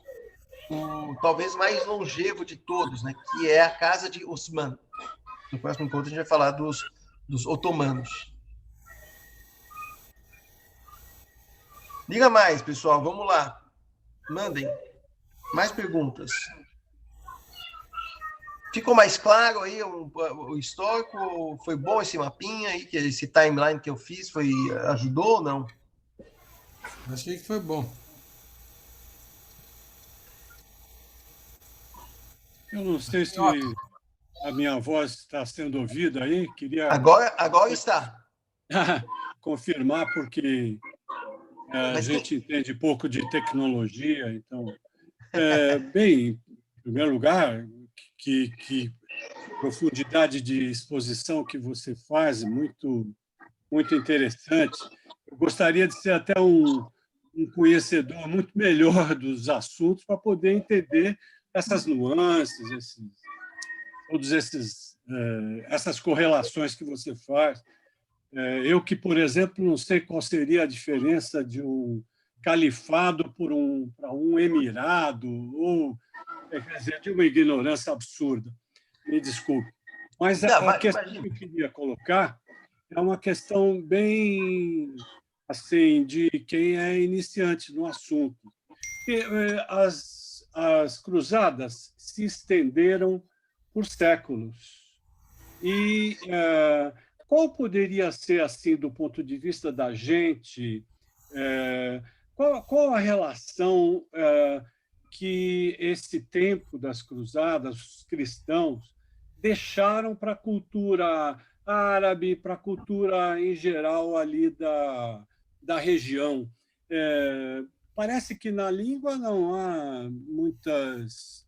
talvez mais longevo de todos, né? Que é a Casa de Osman. No próximo encontro a gente vai falar dos otomanos. Diga mais, pessoal, vamos lá. Mandem mais perguntas. Ficou mais claro aí o histórico? Foi bom esse mapinha aí, esse timeline que eu fiz? Ajudou ou não? Achei que foi bom. Eu não sei se a minha voz está sendo ouvida aí. Queria agora está. confirmar, porque a gente entende pouco de tecnologia. Então, bem, em primeiro lugar, que profundidade de exposição que você faz, muito, muito interessante. Eu gostaria de ser até um conhecedor muito melhor dos assuntos para poder entender essas nuances, todos essas correlações que você faz. Eu que, por exemplo, não sei qual seria a diferença de um califado para um emirado, ou, quer dizer, de uma ignorância absurda. Me desculpe. Mas a questão que eu queria colocar é uma questão bem assim de quem é iniciante no assunto. E, as cruzadas se estenderam por séculos. E qual poderia ser, assim, do ponto de vista da gente, qual a relação que esse tempo das cruzadas, os cristãos, deixaram para a cultura árabe, para a cultura em geral ali da região? Parece que na língua não há muitas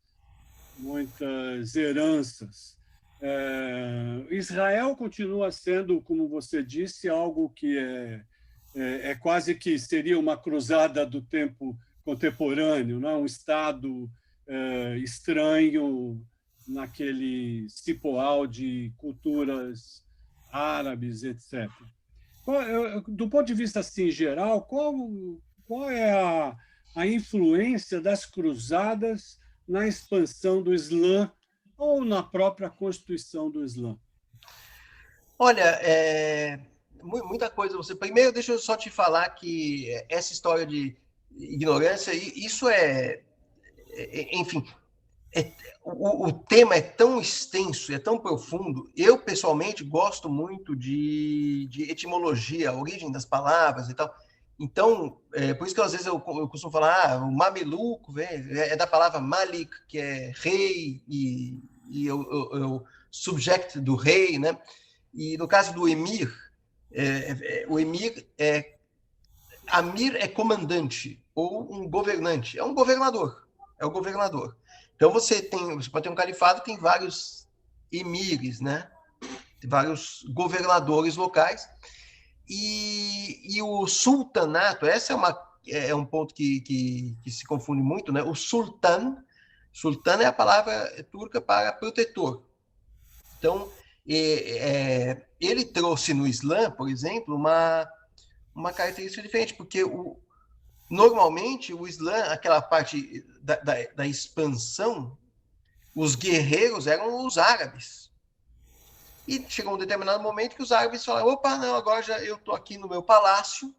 heranças. Israel continua sendo, como você disse, algo que é quase que seria uma cruzada do tempo contemporâneo, não? Um Estado estranho naquele cipoal de culturas árabes, etc. Do ponto de vista assim, geral, qual é a influência das cruzadas na expansão do Islã ou na própria constituição do Islã? Olha, muita coisa. Primeiro, deixa eu só te falar que essa história de ignorância, isso enfim, o tema é tão extenso, é tão profundo. Eu, pessoalmente, gosto muito de etimologia, a origem das palavras e tal. Então, por isso que às vezes eu costumo falar, o mameluco é da palavra malik, que é rei, e o subject do rei, né? E no caso do emir, o emir Amir é comandante ou um governante, é um governador, é o governador. Então você pode ter um califado, tem vários emires, né? Tem vários governadores locais. E o sultanato, essa é uma é um ponto que se confunde muito, né? O sultan é a palavra turca para protetor. Então, ele trouxe no Islã, por exemplo, uma característica diferente, porque normalmente o Islã, aquela parte da expansão, os guerreiros eram os árabes. E chegou um determinado momento que os árabes falaram: opa, não, agora já eu estou aqui no meu palácio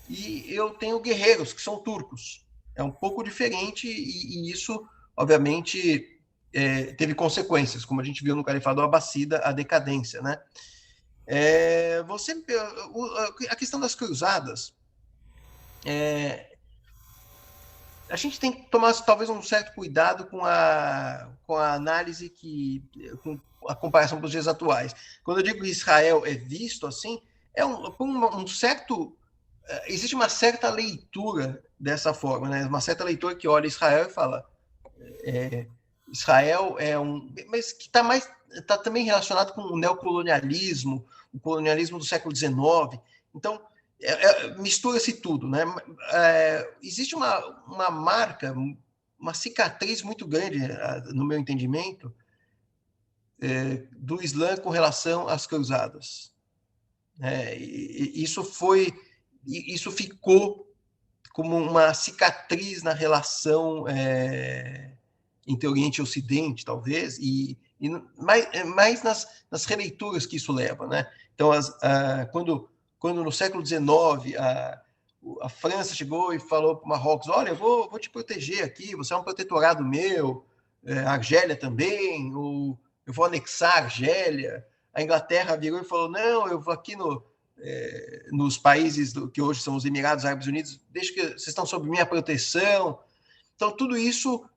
e eu tenho guerreiros que são turcos. É um pouco diferente e isso, obviamente, teve consequências, como a gente viu no Califado Abássida, a decadência, né? A questão das cruzadas, a gente tem que tomar talvez um certo cuidado com a análise com a comparação com os dias atuais. Quando eu digo que Israel é visto assim, um certo existe uma certa leitura dessa forma, né? Uma certa leitura que olha Israel e fala Israel mas que está também relacionado com o neocolonialismo, o colonialismo do século XIX. Então mistura-se tudo, né? Existe uma marca, uma cicatriz muito grande, no meu entendimento, do Islã com relação às cruzadas. Isso ficou como uma cicatriz na relação entre Oriente e Ocidente, talvez, mais nas releituras que isso leva, né? Então, quando no século XIX a França chegou e falou para o Marrocos: olha, eu vou te proteger aqui, você é um protetorado meu, a Argélia também, eu vou anexar a Argélia. A Inglaterra virou e falou: não, eu vou aqui nos países que hoje são os Emirados Árabes Unidos, deixa que vocês estão sob minha proteção. Então, tudo isso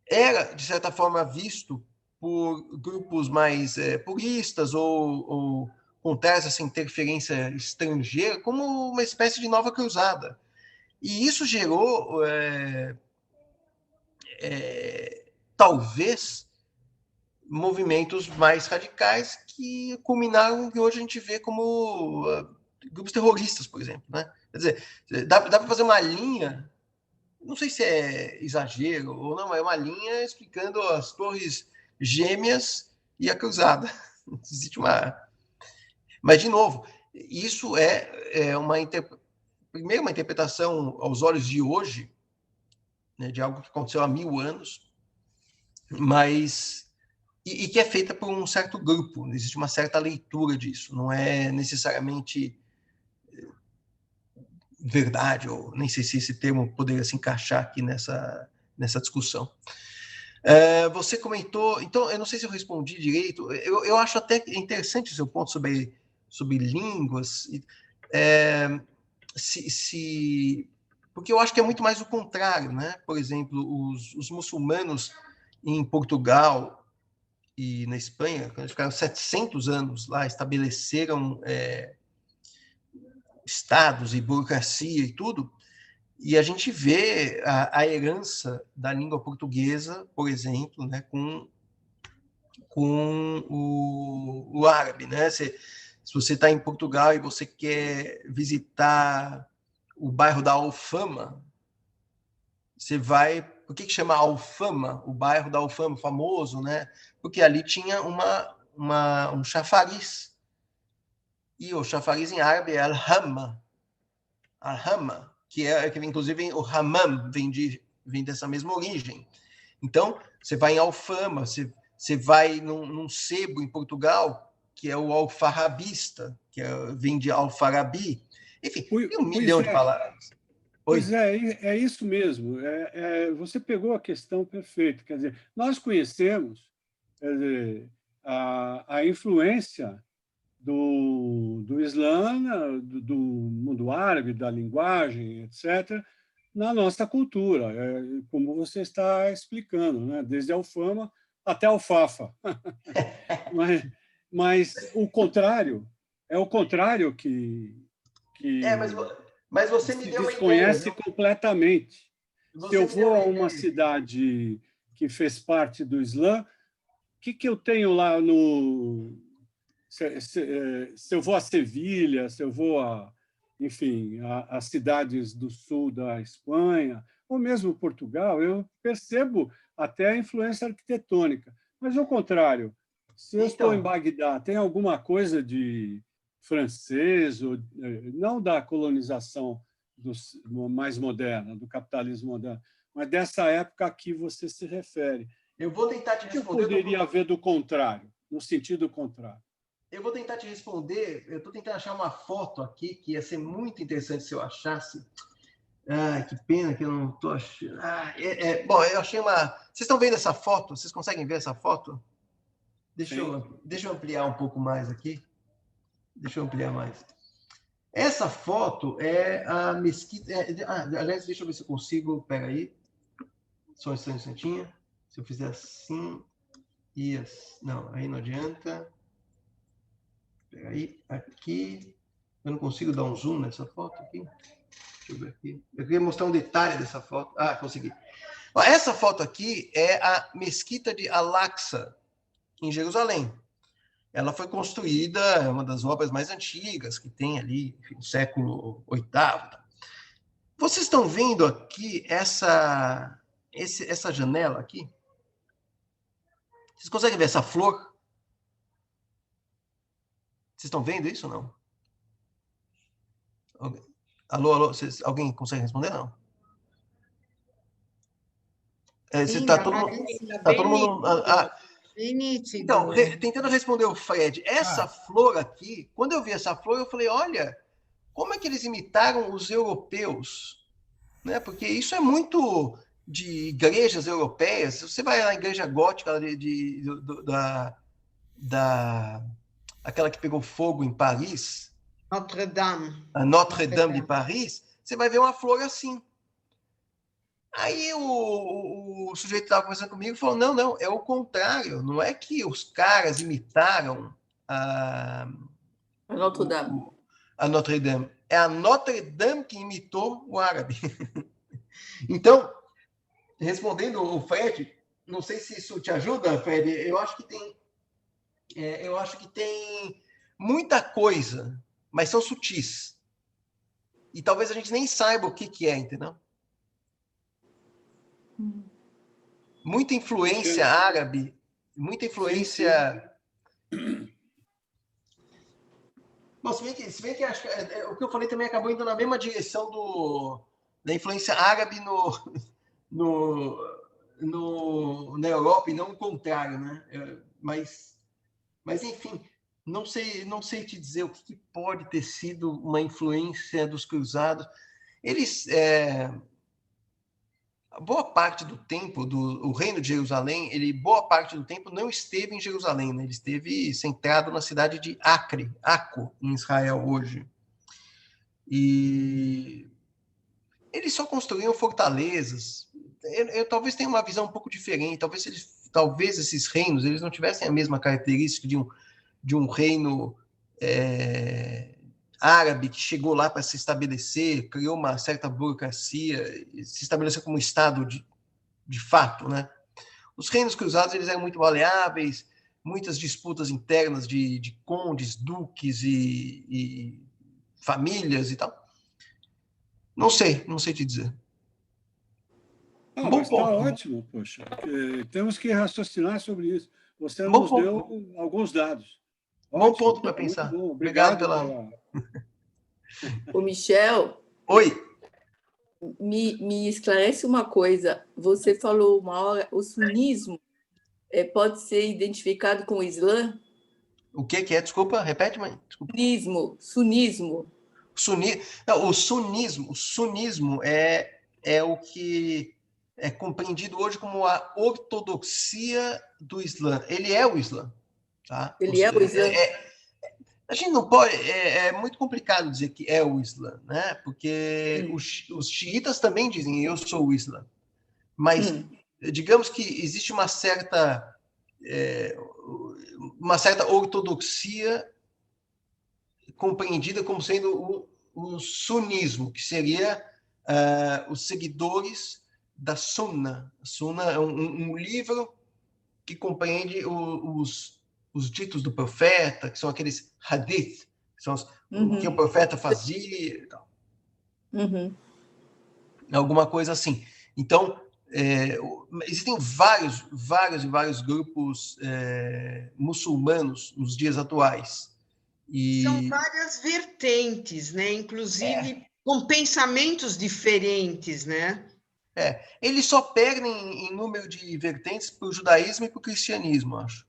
era, de certa forma, visto por grupos mais puristas ou contrários a essa interferência estrangeira como uma espécie de nova cruzada. E isso gerou, talvez, movimentos mais radicais que culminaram no que hoje a gente vê como grupos terroristas, por exemplo, né? Quer dizer, dá para fazer uma linha, não sei se é exagero ou não, é uma linha explicando as torres gêmeas e a cruzada. Existe Mas, de novo, isso primeiro uma interpretação aos olhos de hoje, né, de algo que aconteceu há 1000 anos, mas e que é feita por um certo grupo. Existe uma certa leitura disso, não é necessariamente verdade, ou nem sei se esse termo poderia se encaixar aqui nessa discussão. Você comentou, então, eu não sei se eu respondi direito, eu acho até interessante o seu ponto sobre línguas, porque eu acho que é muito mais o contrário, né? Por exemplo, os muçulmanos em Portugal e na Espanha, quando eles ficaram 700 anos lá, estabeleceram estados e burocracia e tudo, e a gente vê a herança da língua portuguesa, por exemplo, né, com o árabe, né? Se você está em Portugal e você quer visitar o bairro da Alfama, você vai... Por que chama Alfama? O bairro da Alfama, famoso, né? Porque ali tinha um chafariz. E o chafariz em árabe é al-hamma. Al-hamma, que inclusive o hammam vem dessa mesma origem. Então, você vai em Alfama, você vai num sebo em Portugal, que é o alfarrabista, que vem de Alfarabi. Enfim, tem 1 milhão de palavras. Pois é isso mesmo. Você pegou a questão perfeita. Quer dizer, nós conhecemos, quer dizer, a influência do Islã, do mundo árabe, da linguagem, etc., na nossa cultura, como você está explicando, né? Desde a alfama até a alfafa. mas o contrário, é o contrário que mas você me se deu uma desconhece ideia, completamente. Se eu vou a uma cidade que fez parte do Islã, o que eu tenho lá no... Se eu vou a Sevilha, se eu vou enfim, as cidades do sul da Espanha, ou mesmo Portugal, eu percebo até a influência arquitetônica. Mas, ao contrário, se eu estou em Então, Bagdá, tem alguma coisa de francês, ou, não da colonização mais moderna, do capitalismo moderno, mas dessa época a que você se refere. eu vou tentar te O que responder. poderia haver do contrário, no sentido contrário? Eu vou tentar te responder. Eu estou tentando achar uma foto aqui que ia ser muito interessante se eu achasse. Ah, que pena que eu não estou achando. Bom, eu achei uma. Vocês estão vendo essa foto? Vocês conseguem ver essa foto? Deixa eu ampliar um pouco mais aqui. Deixa eu ampliar mais. Essa foto é a mesquita. Aliás, deixa eu ver se eu consigo. Pega aí. Só um instantinho. Se eu fizer assim. Não, aí não adianta. Pega aí. Aqui. Eu não consigo dar um zoom nessa foto aqui. Deixa eu ver aqui. Eu queria mostrar um detalhe dessa foto. Ah, consegui. Essa foto aqui é a Mesquita de Al-Aqsa, em Jerusalém. Ela foi construída, é uma das obras mais antigas que tem ali, enfim, no século VIII. Vocês estão vendo aqui essa janela aqui? Vocês conseguem ver essa flor? Vocês estão vendo isso ou não? Alô, alguém consegue responder? Não. Sim, Tá todo mundo. Tá todo mundo. bem nítido. Então, tentando responder o Fred, essa flor aqui, quando eu vi essa flor, eu falei, olha, como é que eles imitaram os europeus? Né? Porque isso é muito de igrejas europeias. Você vai na igreja gótica aquela que pegou fogo em Paris, Notre-Dame. a Notre-Dame de Paris, você vai ver uma flor assim. Aí o sujeito estava conversando comigo e falou, não, é o contrário, não é que os caras imitaram a Notre-Dame, é a Notre-Dame que imitou o árabe. Então, respondendo o Fred, não sei se isso te ajuda, Fred, eu acho que tem muita coisa, mas são sutis. E talvez a gente nem saiba o que é, entendeu? Muita influência árabe, muita influência... Bom, se bem que acho que o que eu falei também acabou indo na mesma direção da influência árabe na Europa e não o contrário, né? Mas enfim, não sei te dizer o que pode ter sido uma influência dos cruzados. Eles, boa parte do tempo, o reino de Jerusalém, boa parte do tempo não esteve em Jerusalém, né? Ele esteve centrado na cidade de Acre, em Israel hoje. E eles só construíam fortalezas. Eu talvez tenha uma visão um pouco diferente. Talvez esses reinos eles não tivessem a mesma característica de um reino árabe que chegou lá para se estabelecer, criou uma certa burocracia, se estabeleceu como um Estado de fato, né? Os reinos cruzados eles eram muito maleáveis, muitas disputas internas de condes, duques e famílias e tal. Não sei te dizer. Mas está ótimo, poxa. Temos que raciocinar sobre isso. Você nos deu alguns dados. Bom ponto para pensar. Obrigado pela... O Michel. Oi. Me esclarece uma coisa. Você falou uma hora, o sunismo pode ser identificado com o Islã? O que é? Desculpa, repete, mãe. Desculpa. Sunismo. Não, o sunismo é o que é compreendido hoje como a ortodoxia do Islã. Ele é o Islã. Tá? Ele é o Islã? A gente não pode... É muito complicado dizer que é o Islã, né? Porque os xiitas também dizem eu sou o Islã. Mas digamos que existe uma certa ortodoxia compreendida como sendo o sunismo, que seria os seguidores da Sunna. A Sunna é um livro que compreende os ditos do profeta, que são aqueles hadith, São o que o profeta fazia e tal. Alguma coisa assim. Então, existem vários grupos muçulmanos nos dias atuais. São várias vertentes, né? Inclusive com pensamentos diferentes, né? Eles só perdem em número de vertentes para o judaísmo e para o cristianismo, acho.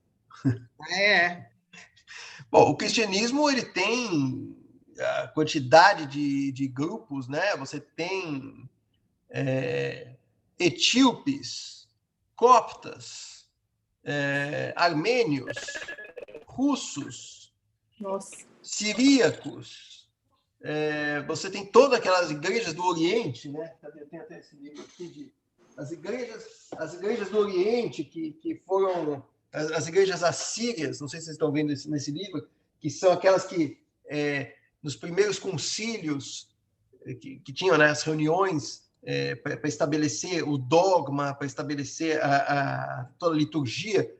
Bom, o cristianismo ele tem a quantidade de grupos, né? Você tem etíopes, coptas, armênios, russos, siríacos. Você tem todas aquelas igrejas do Oriente, né? Eu tenho até esse livro aqui as igrejas do Oriente que foram as igrejas assírias, não sei se vocês estão vendo nesse livro, que são aquelas que nos primeiros concílios que tinham, né, as reuniões para estabelecer o dogma, para estabelecer toda a liturgia,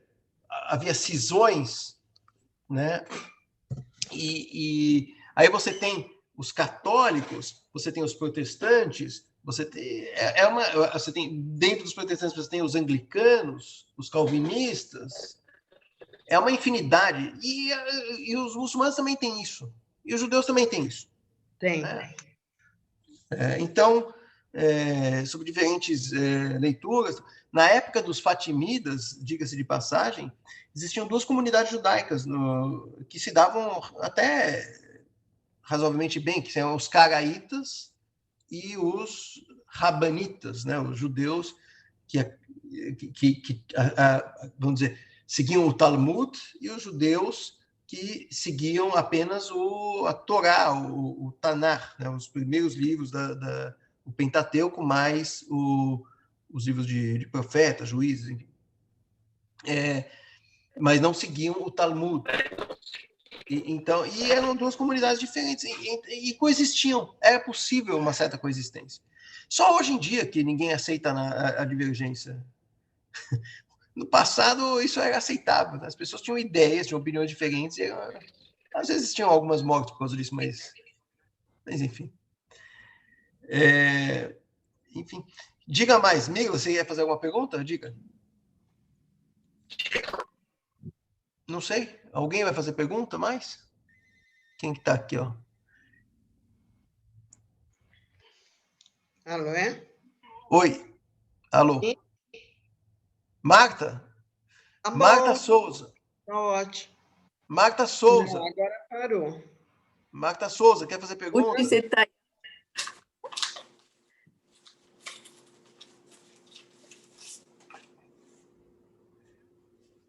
havia cisões, né? E aí você tem os católicos, você tem os protestantes, você tem dentro dos protestantes você tem os anglicanos, os calvinistas, é uma infinidade, e os muçulmanos também têm isso, e os judeus também têm isso. Tem. Então, sobre diferentes leituras, na época dos Fatimidas, diga-se de passagem, existiam duas comunidades judaicas que se davam até razoavelmente bem, que são os caraítas e os rabanitas, né, os judeus vamos dizer, seguiam o Talmud, e os judeus que seguiam apenas a Torá, o Tanar, né, os primeiros livros o Pentateuco, mais os livros de profetas, juízes, enfim. Mas não seguiam o Talmud. Então, e eram duas comunidades diferentes e coexistiam. Era possível uma certa coexistência. Só hoje em dia que ninguém aceita a divergência. No passado, isso era aceitável. As pessoas tinham ideias, tinham opiniões diferentes. E, às vezes tinham algumas mortes por causa disso, mas enfim. Enfim. Diga mais, Miguel, você ia fazer alguma pergunta? Diga. Não sei. Alguém vai fazer pergunta mais? Quem que está aqui, ó? Alô, Oi. Alô. Sim. Marta? Tá bom. Marta Souza. Tá ótimo. Marta Souza. Não, agora parou. Marta Souza, quer fazer pergunta? Onde você está?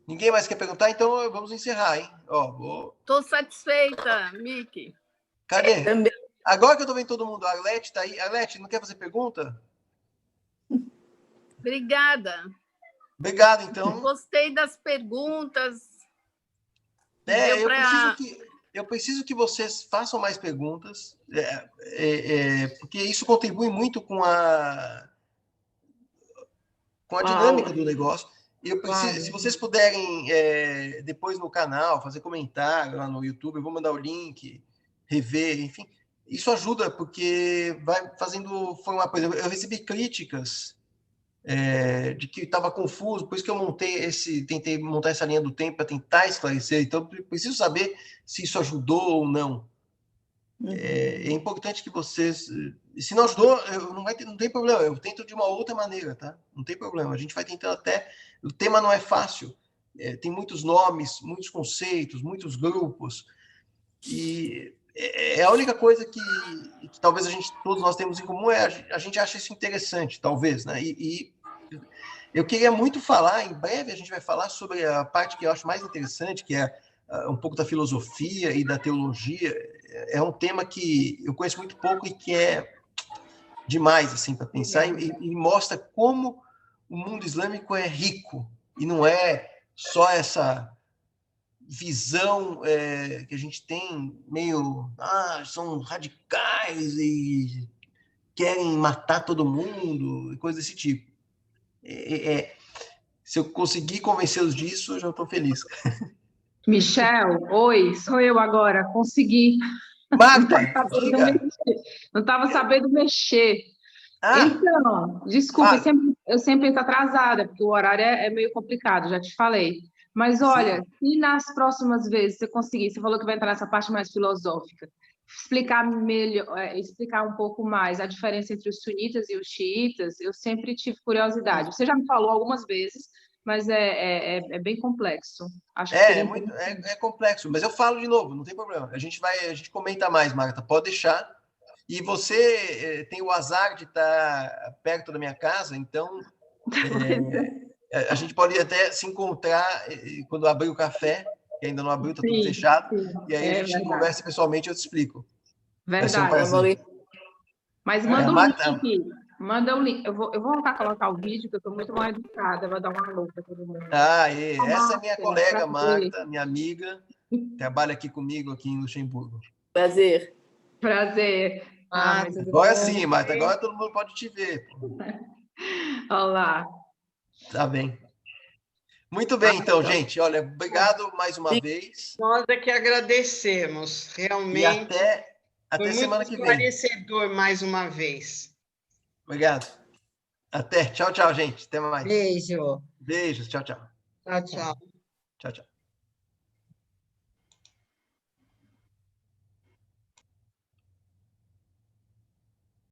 Ninguém mais quer perguntar? Então vamos encerrar, hein? Estou satisfeita, Miki. Cadê? Também. Agora que eu estou vendo todo mundo, a Arlete está aí. Arlete, não quer fazer pergunta? Obrigada. Obrigado, então. Gostei das perguntas. Eu preciso que vocês façam mais perguntas, porque isso contribui muito com a dinâmica do negócio. Se vocês puderem, depois no canal, fazer comentário lá no YouTube, eu vou mandar o link, rever, enfim. Isso ajuda, porque vai fazendo formar. Por exemplo, eu recebi críticas de que estava confuso, por isso que eu tentei montar essa linha do tempo para tentar esclarecer. Então, eu preciso saber se isso ajudou ou não. É importante que vocês... Se não ajudou, não tem problema, eu tento de uma outra maneira, tá? Não tem problema, a gente vai tentando até... O tema não é fácil, tem muitos nomes, muitos conceitos, muitos grupos, e a única coisa que talvez todos nós temos em comum a gente acha isso interessante, talvez, né? E eu queria muito falar, em breve a gente vai falar sobre a parte que eu acho mais interessante, que é um pouco da filosofia e da teologia. É um tema que eu conheço muito pouco e que é demais assim para pensar, e mostra como o mundo islâmico é rico, e não é só essa visão que a gente tem meio, são radicais e querem matar todo mundo, e coisas desse tipo. Se eu conseguir convencê-los disso, eu já estou feliz. Michel, oi, sou eu agora, consegui. Marta, diga. Não estava sabendo mexer. Ah, Então, desculpa, fala. eu sempre entro atrasada, porque o horário é meio complicado, já te falei. Mas olha, se nas próximas vezes você conseguir, você falou que vai entrar nessa parte mais filosófica, explicar melhor, explicar um pouco mais a diferença entre os sunitas e os xiitas, eu sempre tive curiosidade. Você já me falou algumas vezes, mas é bem complexo. Acho que seria É complexo, mas eu falo de novo, não tem problema. A gente comenta mais, Marta, pode deixar. E você tem o azar de estar perto da minha casa, então a gente pode até se encontrar quando abrir o café, que ainda não abriu, está tudo Sim, fechado, sim, e aí a gente verdade. conversa pessoalmente e eu te explico. Vai ser um Verdade. prazer. Mas manda o Marta, link aqui. Manda o link. Eu vou voltar a colocar o vídeo, que eu estou muito mal educada. Vou dar uma alô para todo mundo. essa é minha colega, Prazer. Marta, minha amiga, trabalha aqui comigo, aqui em Luxemburgo. Prazer. Prazer. Muito Agora bom. sim, Marta, agora todo mundo pode te ver. Olá. Tá bem. Muito bem, então, gente. Olha, obrigado mais uma vez. Nós é que agradecemos, E realmente. até Foi muito semana que vem. esclarecedor mais uma vez. Obrigado. Até. Tchau, tchau, gente. Até mais. Beijo. Beijos. Tchau, tchau. Tchau, tchau. Tchau, tchau.